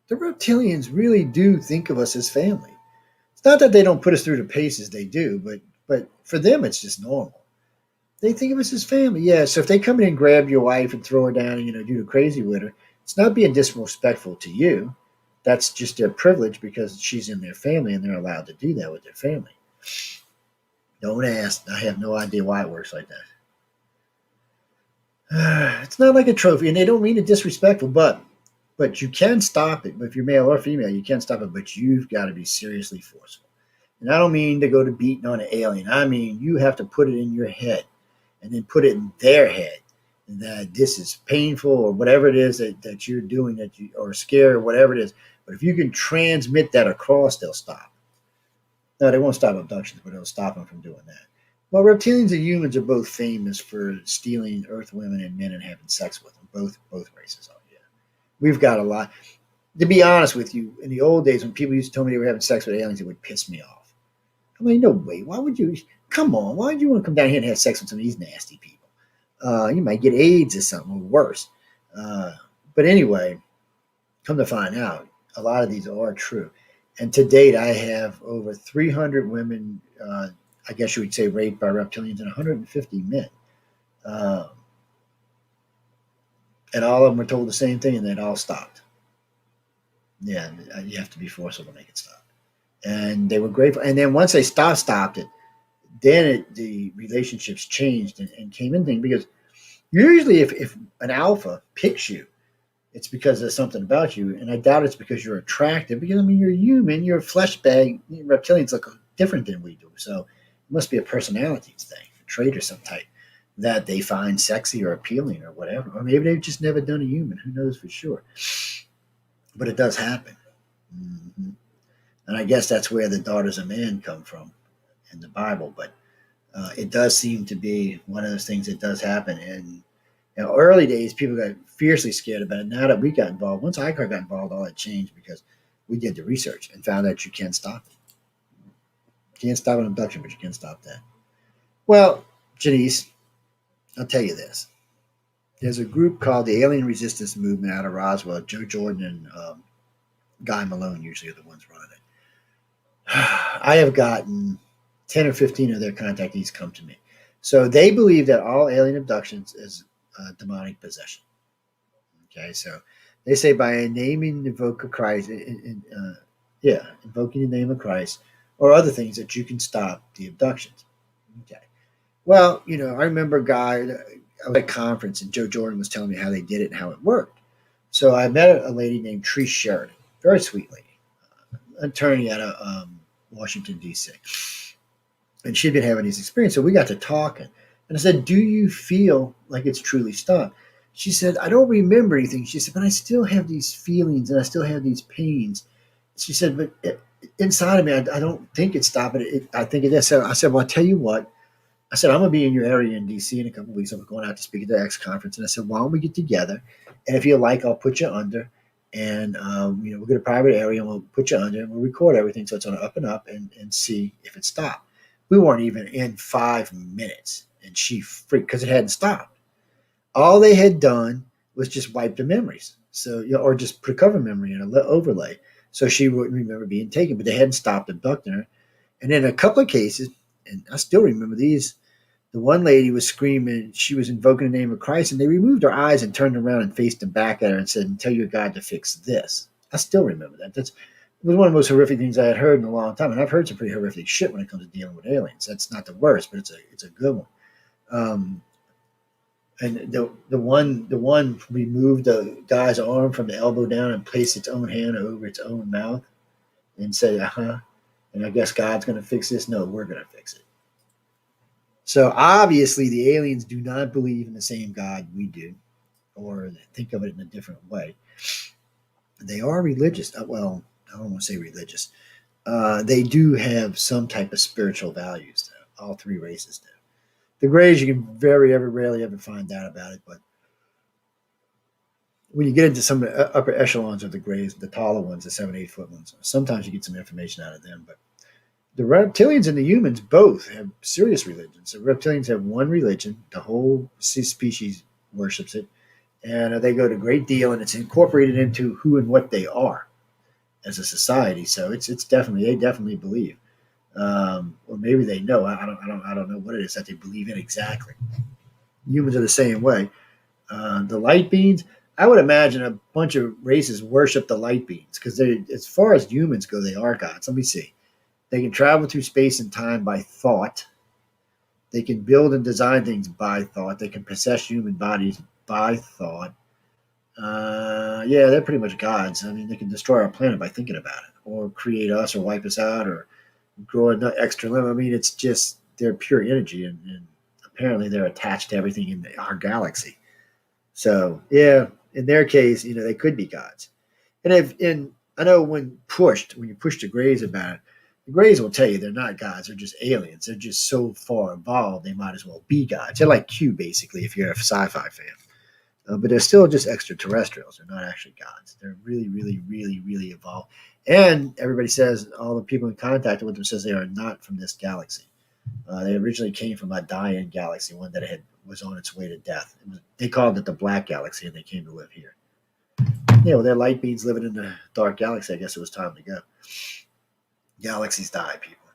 the reptilians really do think of us as family. It's not that they don't put us through the paces they do, but for them it's just normal. They think of us as family. Yeah. So if they come in and grab your wife and throw her down and do the crazy with her, it's not being disrespectful to you. That's just their privilege because she's in their family and they're allowed to do that with their family. Don't ask. I have no idea why it works like that. It's not like a trophy, and they don't mean it disrespectful, but you can stop it. But if you're male or female, you can stop it, but you've got to be seriously forceful. And I don't mean to go to beating on an alien. I mean you have to put it in your head and then put it in their head that this is painful or whatever it is that you're doing that you or scared or whatever it is. But if you can transmit that across, they'll stop. No, they won't stop abductions, but they'll stop them from doing that. Well, reptilians and humans are both famous for stealing Earth women and men and having sex with them. Both races are. Yeah, we've got a lot. To be honest with you, in the old days when people used to tell me they were having sex with aliens, it would piss me off. I mean, no way. Why would you? Come on. Why would you want to come down here and have sex with some of these nasty people? You might get AIDS or something or worse. Uh, but anyway, come to find out, a lot of these are true. And to date, I have over 300 women, I guess you would say, raped by reptilians, and 150 men. Uh, and all of them were told the same thing, and they all stopped. Yeah, you have to be forceful to make it stop. And they were grateful. And then once they stopped it, then the relationships changed and came in thing because usually if an alpha picks you, it's because there's something about you, and I doubt it's because you're attractive. Because I mean, you're human, you're a flesh bag. Reptilians look different than we do, so it must be a personality thing, a trait or some type that they find sexy or appealing or whatever. Or maybe they've just never done a human. Who knows for sure? But it does happen, hmm and I guess that's where the daughters of man come from in the Bible. But it does seem to be one of those things that does happen, and early days, people got fiercely scared about it. Now that we got involved, once ICAR got involved, all that changed because we did the research and found out you can't stop it. You can't stop an abduction, but you can stop that. Well, Janice, I'll tell you this. There's a group called the Alien Resistance Movement out of Roswell. Joe Jordan and Guy Malone usually are the ones running it. I have gotten 10 or 15 of their contactees come to me. So they believe that all alien abductions is demonic possession. Okay, so they say by naming invoke of Christ, yeah, invoking the name of Christ or other things that you can stop the abductions. Okay. Well, I remember a guy I was at a conference and Joe Jordan was telling me how they did it and how it worked. So I met a lady named Tree Sheridan, very sweet lady, attorney out of Washington D.C. And she'd been having these experiences. So we got to talking, and I said, "Do you feel like it's truly stopped?" She said, "I don't remember anything." She said, "But I still have these feelings and I still have these pains." She said, "But inside of me, I don't think it's stopping. I think it is." So I said, "Well, I tell you what." I said, "I'm going to be in your area in D.C. in a couple of weeks. I'm going out to speak at the X conference." And I said, "Why don't we get together? And if you like, I'll put you under. And, we'll get a private area and we'll put you under and we'll record everything so it's on an up and up and see if it stopped." We weren't even in 5 minutes. And she freaked because it hadn't stopped. All they had done was just wipe the memories. So, or just put a cover memory in an overlay. So she wouldn't remember being taken, but they hadn't stopped abducting her. And in a couple of cases, and I still remember these, the one lady was screaming, she was invoking the name of Christ, and they removed her eyes and turned around and faced them back at her and said, "Tell your God to fix this." I still remember that. It was one of the most horrific things I had heard in a long time. And I've heard some pretty horrific shit when it comes to dealing with aliens. That's not the worst, but it's a good one. Um, And the one removed the guy's arm from the elbow down and placed its own hand over its own mouth and said, and I guess God's going to fix this. No, we're going to fix it. So obviously, the aliens do not believe in the same God we do, or think of it in a different way. They are religious. Well, I don't want to say religious. They do have some type of spiritual values, though. All three races do. The Greys, you can rarely ever find out about it, but when you get into some of the upper echelons of the Greys, the taller ones, the 7, 8 foot ones, sometimes you get some information out of them. But the reptilians and the humans both have serious religions. The reptilians have one religion, the whole species worships it, and they go to great deal, and it's incorporated into who and what they are as a society. So it's definitely they definitely believe, or maybe they know. I don't know what it is that they believe in exactly. Humans are the same way. The light beings, I would imagine a bunch of races worship the light beings because they, as far as humans go, they are gods. Let me see. They can travel through space and time by thought. They can build and design things by thought. They can possess human bodies by thought. Yeah, they're pretty much gods. I mean, they can destroy our planet by thinking about it, or create us, or wipe us out, or grow an extra limb. I mean, it's just they're pure energy, and apparently they're attached to everything in our galaxy. So yeah, in their case, they could be gods. And I know when you push the Greys about it, the Greys will tell you they're not gods. They're just aliens. They're just so far evolved they might as well be gods. They're like Q basically if you're a sci-fi fan. But they're still just extraterrestrials. They're not actually gods. They're really, really, really, really evolved. And everybody says, all the people in contact with them says they are not from this galaxy. They originally came from a dying galaxy, one that was on its way to death. They called it the Black Galaxy, and they came to live here. Yeah, well, they're light beings living in the dark galaxy. I guess it was time to go. Galaxies die, people.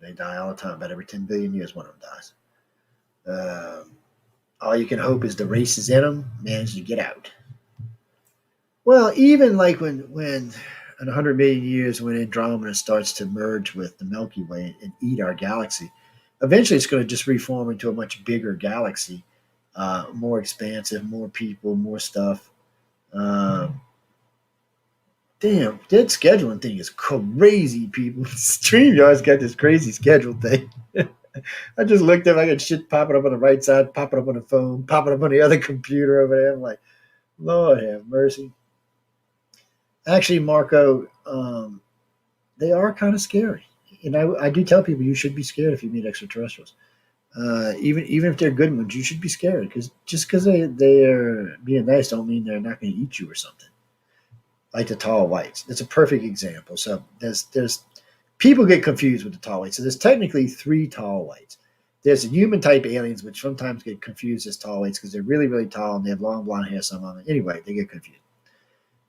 They die all the time. About every 10 billion years, one of them dies. All you can hope is the races in them manage to get out. Well, even like when in 100 million years, when Andromeda starts to merge with the Milky Way and eat our galaxy, eventually it's going to just reform into a much bigger galaxy, more expansive, more people, more stuff. Damn, that scheduling thing is crazy, people. StreamYard's got this crazy schedule thing. I just looked up, I got shit popping up on the right side, popping up on the phone, popping up on the other computer over there. I'm like, Lord have mercy. Actually, Marco, they are kind of scary. And I do tell people you should be scared if you meet extraterrestrials. Even if they're good ones, you should be scared because just because they're being nice don't mean they're not going to eat you or something. Like the tall whites, it's a perfect example. So there's people get confused with the tall whites. So there's technically three tall whites. There's the human type aliens, which sometimes get confused as tall whites because they're really really tall and they have long blonde hair. Some of them, anyway, they get confused.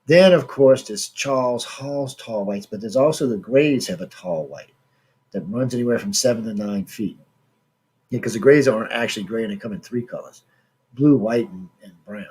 Then, of course, there's Charles Hall's tall whites, but there's also the Greys have a tall white that runs anywhere from 7 to 9 feet. Yeah, because the Greys aren't actually gray and they come in three colors: blue, white, and brown.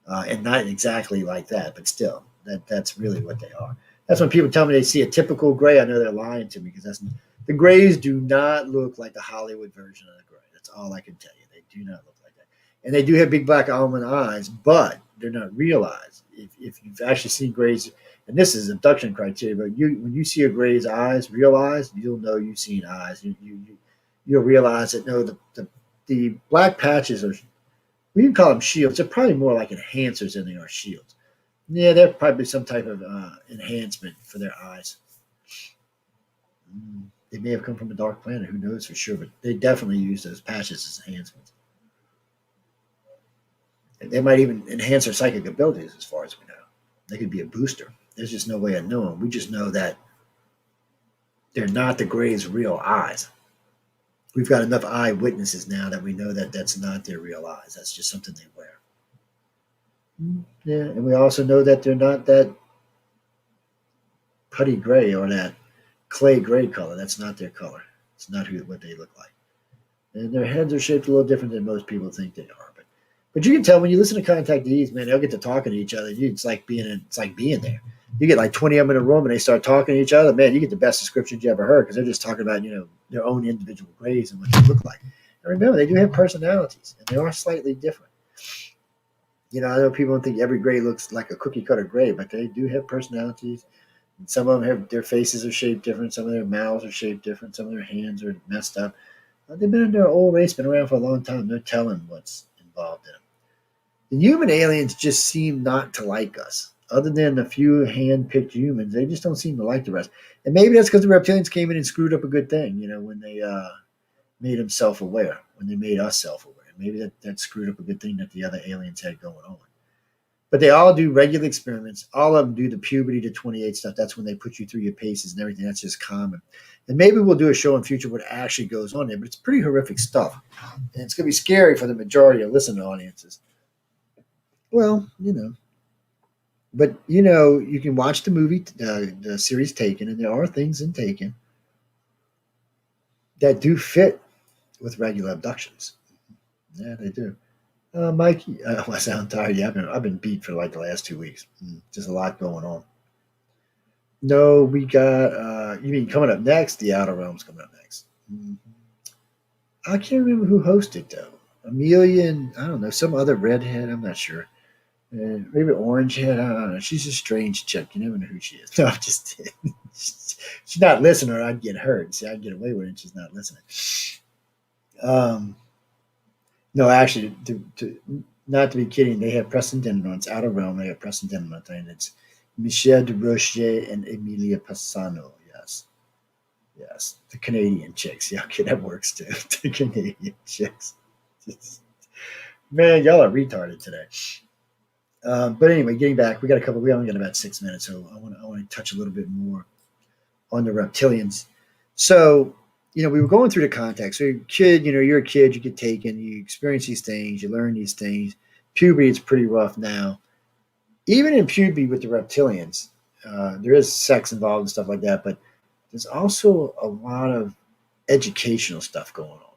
And not exactly like that, but still, that's really what they are. That's when people tell me they see a typical gray. I know they're lying to me because the Greys do not look like the Hollywood version of the gray. That's all I can tell you. They do not look like that, and they do have big black almond eyes, but they're not realized. If you've actually seen Greys, and this is abduction criteria, but when you see a Grey's eyes, real eyes, you'll know you've seen eyes. You'll realize that no, the black patches are, we can call them shields. They're probably more like enhancers than they are shields. Yeah, they're probably some type of enhancement for their eyes. They may have come from a dark planet. Who knows for sure? But they definitely use those patches as enhancements. And they might even enhance their psychic abilities, as far as we know. They could be a booster. There's just no way of knowing. We just know that they're not the Grey's real eyes. We've got enough eyewitnesses now that we know that that's not their real eyes. That's just something they wear. Yeah, and we also know that they're not that putty gray or that clay gray color. That's not their color. It's not what they look like. And their heads are shaped a little different than most people think they are. But you can tell when you listen to contactees, man, they'll get to talking to each other. It's like being there. You get like 20 of them in a room and they start talking to each other. Man, you get the best descriptions you ever heard because they're just talking about their own individual grays and what they look like. And remember, they do have personalities and they are slightly different. I know people don't think every gray looks like a cookie cutter gray, but they do have personalities. And some of them have their faces are shaped different. Some of their mouths are shaped different. Some of their hands are messed up. They've been in their old race, been around for a long time. They're telling what's involved in them. The human aliens just seem not to like us. Other than a few hand-picked humans, they just don't seem to like the rest. And maybe that's because the reptilians came in and screwed up a good thing, when they made them self-aware, when they made us self-aware. Maybe that screwed up a good thing that the other aliens had going on. But they all do regular experiments. All of them do the puberty to 28 stuff. That's when they put you through your paces and everything. That's just common. And maybe we'll do a show in future what actually goes on there, but it's pretty horrific stuff. And it's going to be scary for the majority of listening audiences. Well, But, you can watch the movie, the series Taken, and there are things in Taken that do fit with regular abductions. Yeah, they do. Mike, I sound tired. Yeah, I've been beat for like the last 2 weeks. Just a lot going on. No, we got. You mean coming up next? The Outer Realms coming up next. I can't remember who hosted though. Amelia and I don't know some other redhead. I'm not sure. Maybe orange head. I don't know. She's a strange chick. You never know who she is. No, I'm just kidding. She's not listening, or I'd get hurt. See, I'd get away with it. She's not listening. No, actually, not to be kidding, they have Preston Denton on. It's Outer Realm. They have Preston Denton on, and it's Michelle de Rocher and Emilia Passano. Yes, yes, the Canadian chicks. Yeah, okay, that works too. The Canadian chicks. Man, y'all are retarded today. But anyway, getting back, we only got about 6 minutes, so I want to touch a little bit more on the reptilians. So, we were going through the context. So, you're a kid, you get taken, you experience these things, you learn these things. Puberty is pretty rough now. Even in puberty with the reptilians, there is sex involved and stuff like that, but there's also a lot of educational stuff going on.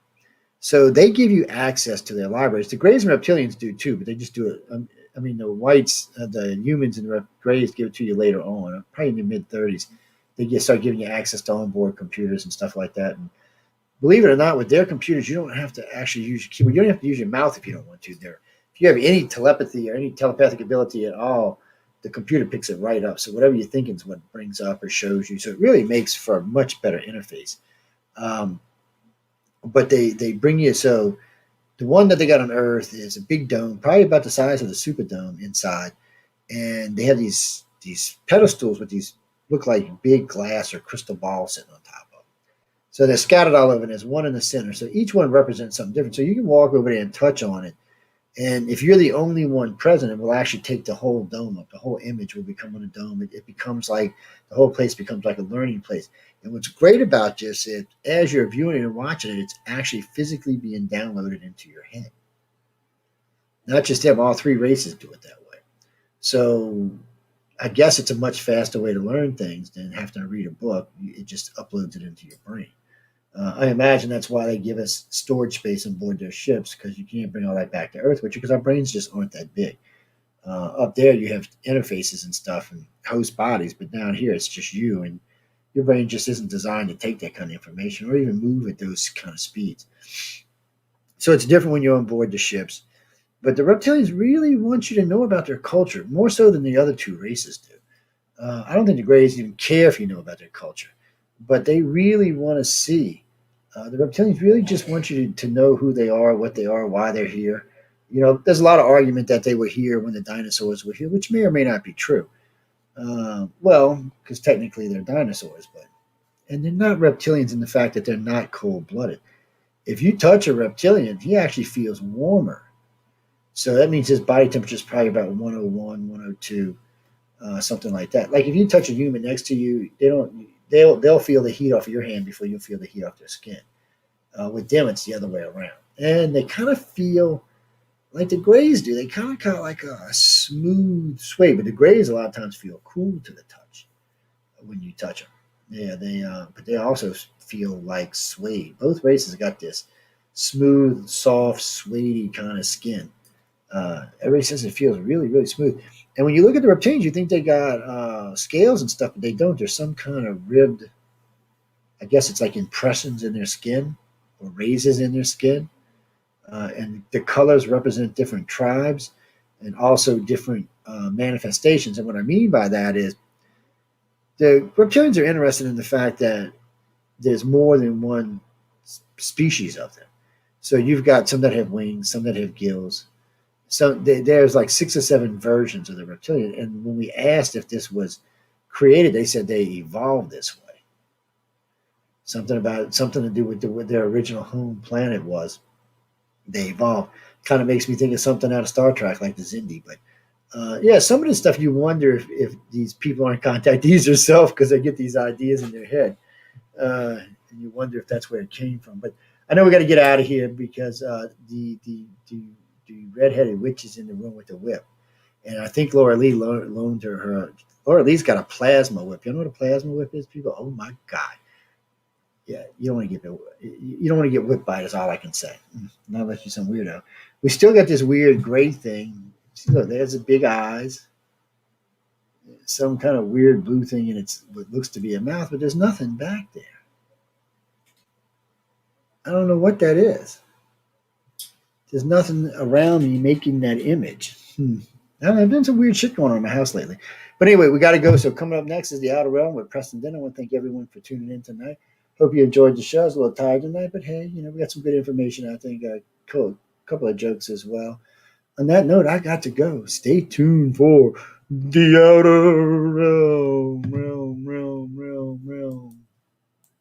So they give you access to their libraries. The Greys and reptilians do too, but they just do it. The whites, the humans and the Greys give it to you later on, probably in the mid-30s. They just start giving you access to onboard computers and stuff like that. And believe it or not, with their computers, you don't have to actually use your keyboard. You don't have to use your mouth if you don't want to. If you have any telepathy or any telepathic ability at all, the computer picks it right up. So whatever you're thinking is what it brings up or shows you. So it really makes for a much better interface. But they bring you so the one that they got on Earth is a big dome, probably about the size of the Superdome inside, and they have these pedestals with these look like big glass or crystal balls sitting on top of them. So they're scattered all over, and there's one in the center. So each one represents something different. So you can walk over there and touch on it, and if you're the only one present, it will actually take the whole dome up. The whole image will become on a dome. It becomes like the whole place becomes like a learning place. And what's great about this is as you're viewing it and watching it, it's actually physically being downloaded into your head. Not just them, all three races do it that way. So I guess it's a much faster way to learn things than having to read a book. It just uploads it into your brain. I imagine that's why they give us storage space on board their ships because you can't bring all that back to Earth with you because our brains just aren't that big. Up there, you have interfaces and stuff and host bodies, but down here, it's just you, and your brain just isn't designed to take that kind of information or even move at those kind of speeds. So it's different when you're on board the ships. But the reptilians really want you to know about their culture more so than the other two races do. I don't think the Greys even care if you know about their culture, but they really want to see. The reptilians really just want you to know who they are, what they are, why they're here. There's a lot of argument that they were here when the dinosaurs were here, which may or may not be true. Because technically they're dinosaurs, and they're not reptilians in the fact that they're not cold-blooded. If you touch a reptilian, he actually feels warmer. So that means his body temperature is probably about 101, 102, something like that. Like if you touch a human next to you, they'll feel the heat off of your hand before you feel the heat off their skin. With them, it's the other way around, and they kind of feel like the Greys do. They kind of like a smooth sway, but the Greys a lot of times feel cool to the touch when you touch them. Yeah, but they also feel like suede. Both races got this smooth, soft, suede kind of skin. Everybody says it feels really, really smooth. And when you look at the reptilians, you think they got scales and stuff, but they don't. There's some kind of ribbed, I guess it's like impressions in their skin or raises in their skin. and the colors represent different tribes and also different manifestations. And what I mean by that is the reptilians are interested in the fact that there's more than one species of them. So you've got some that have wings, some that have gills. So there's like 6 or 7 versions of the reptilian. And when we asked if this was created, they said they evolved this way. Something to do with what their original home planet was. They evolved. Kind of makes me think of something out of Star Trek, like the Zindi. But yeah, some of this stuff you wonder if these people aren't contactees themselves because they get these ideas in their head, and you wonder if that's where it came from. But I know we got to get out of here because the redheaded witch is in the room with the whip, and I think Laura Lee loaned her. Laura Lee's got a plasma whip. You know what a plasma whip is, people? Oh my god! Yeah, you don't want to get whipped by it. Is all I can say. Not unless you're some weirdo. We still got this weird gray thing. See, look, there's the big eyes, some kind of weird blue thing, and it's what looks to be a mouth, but there's nothing back there. I don't know what that is. There's nothing around me making that image. I've been some weird shit going on in my house lately. But anyway, we got to go. So coming up next is the Outer Realm with Preston Denton. I want to thank everyone for tuning in tonight. Hope you enjoyed the show. I was a little tired tonight, but hey, we got some good information. I think cool. A couple of jokes as well. On that note, I got to go. Stay tuned for the Outer Realm.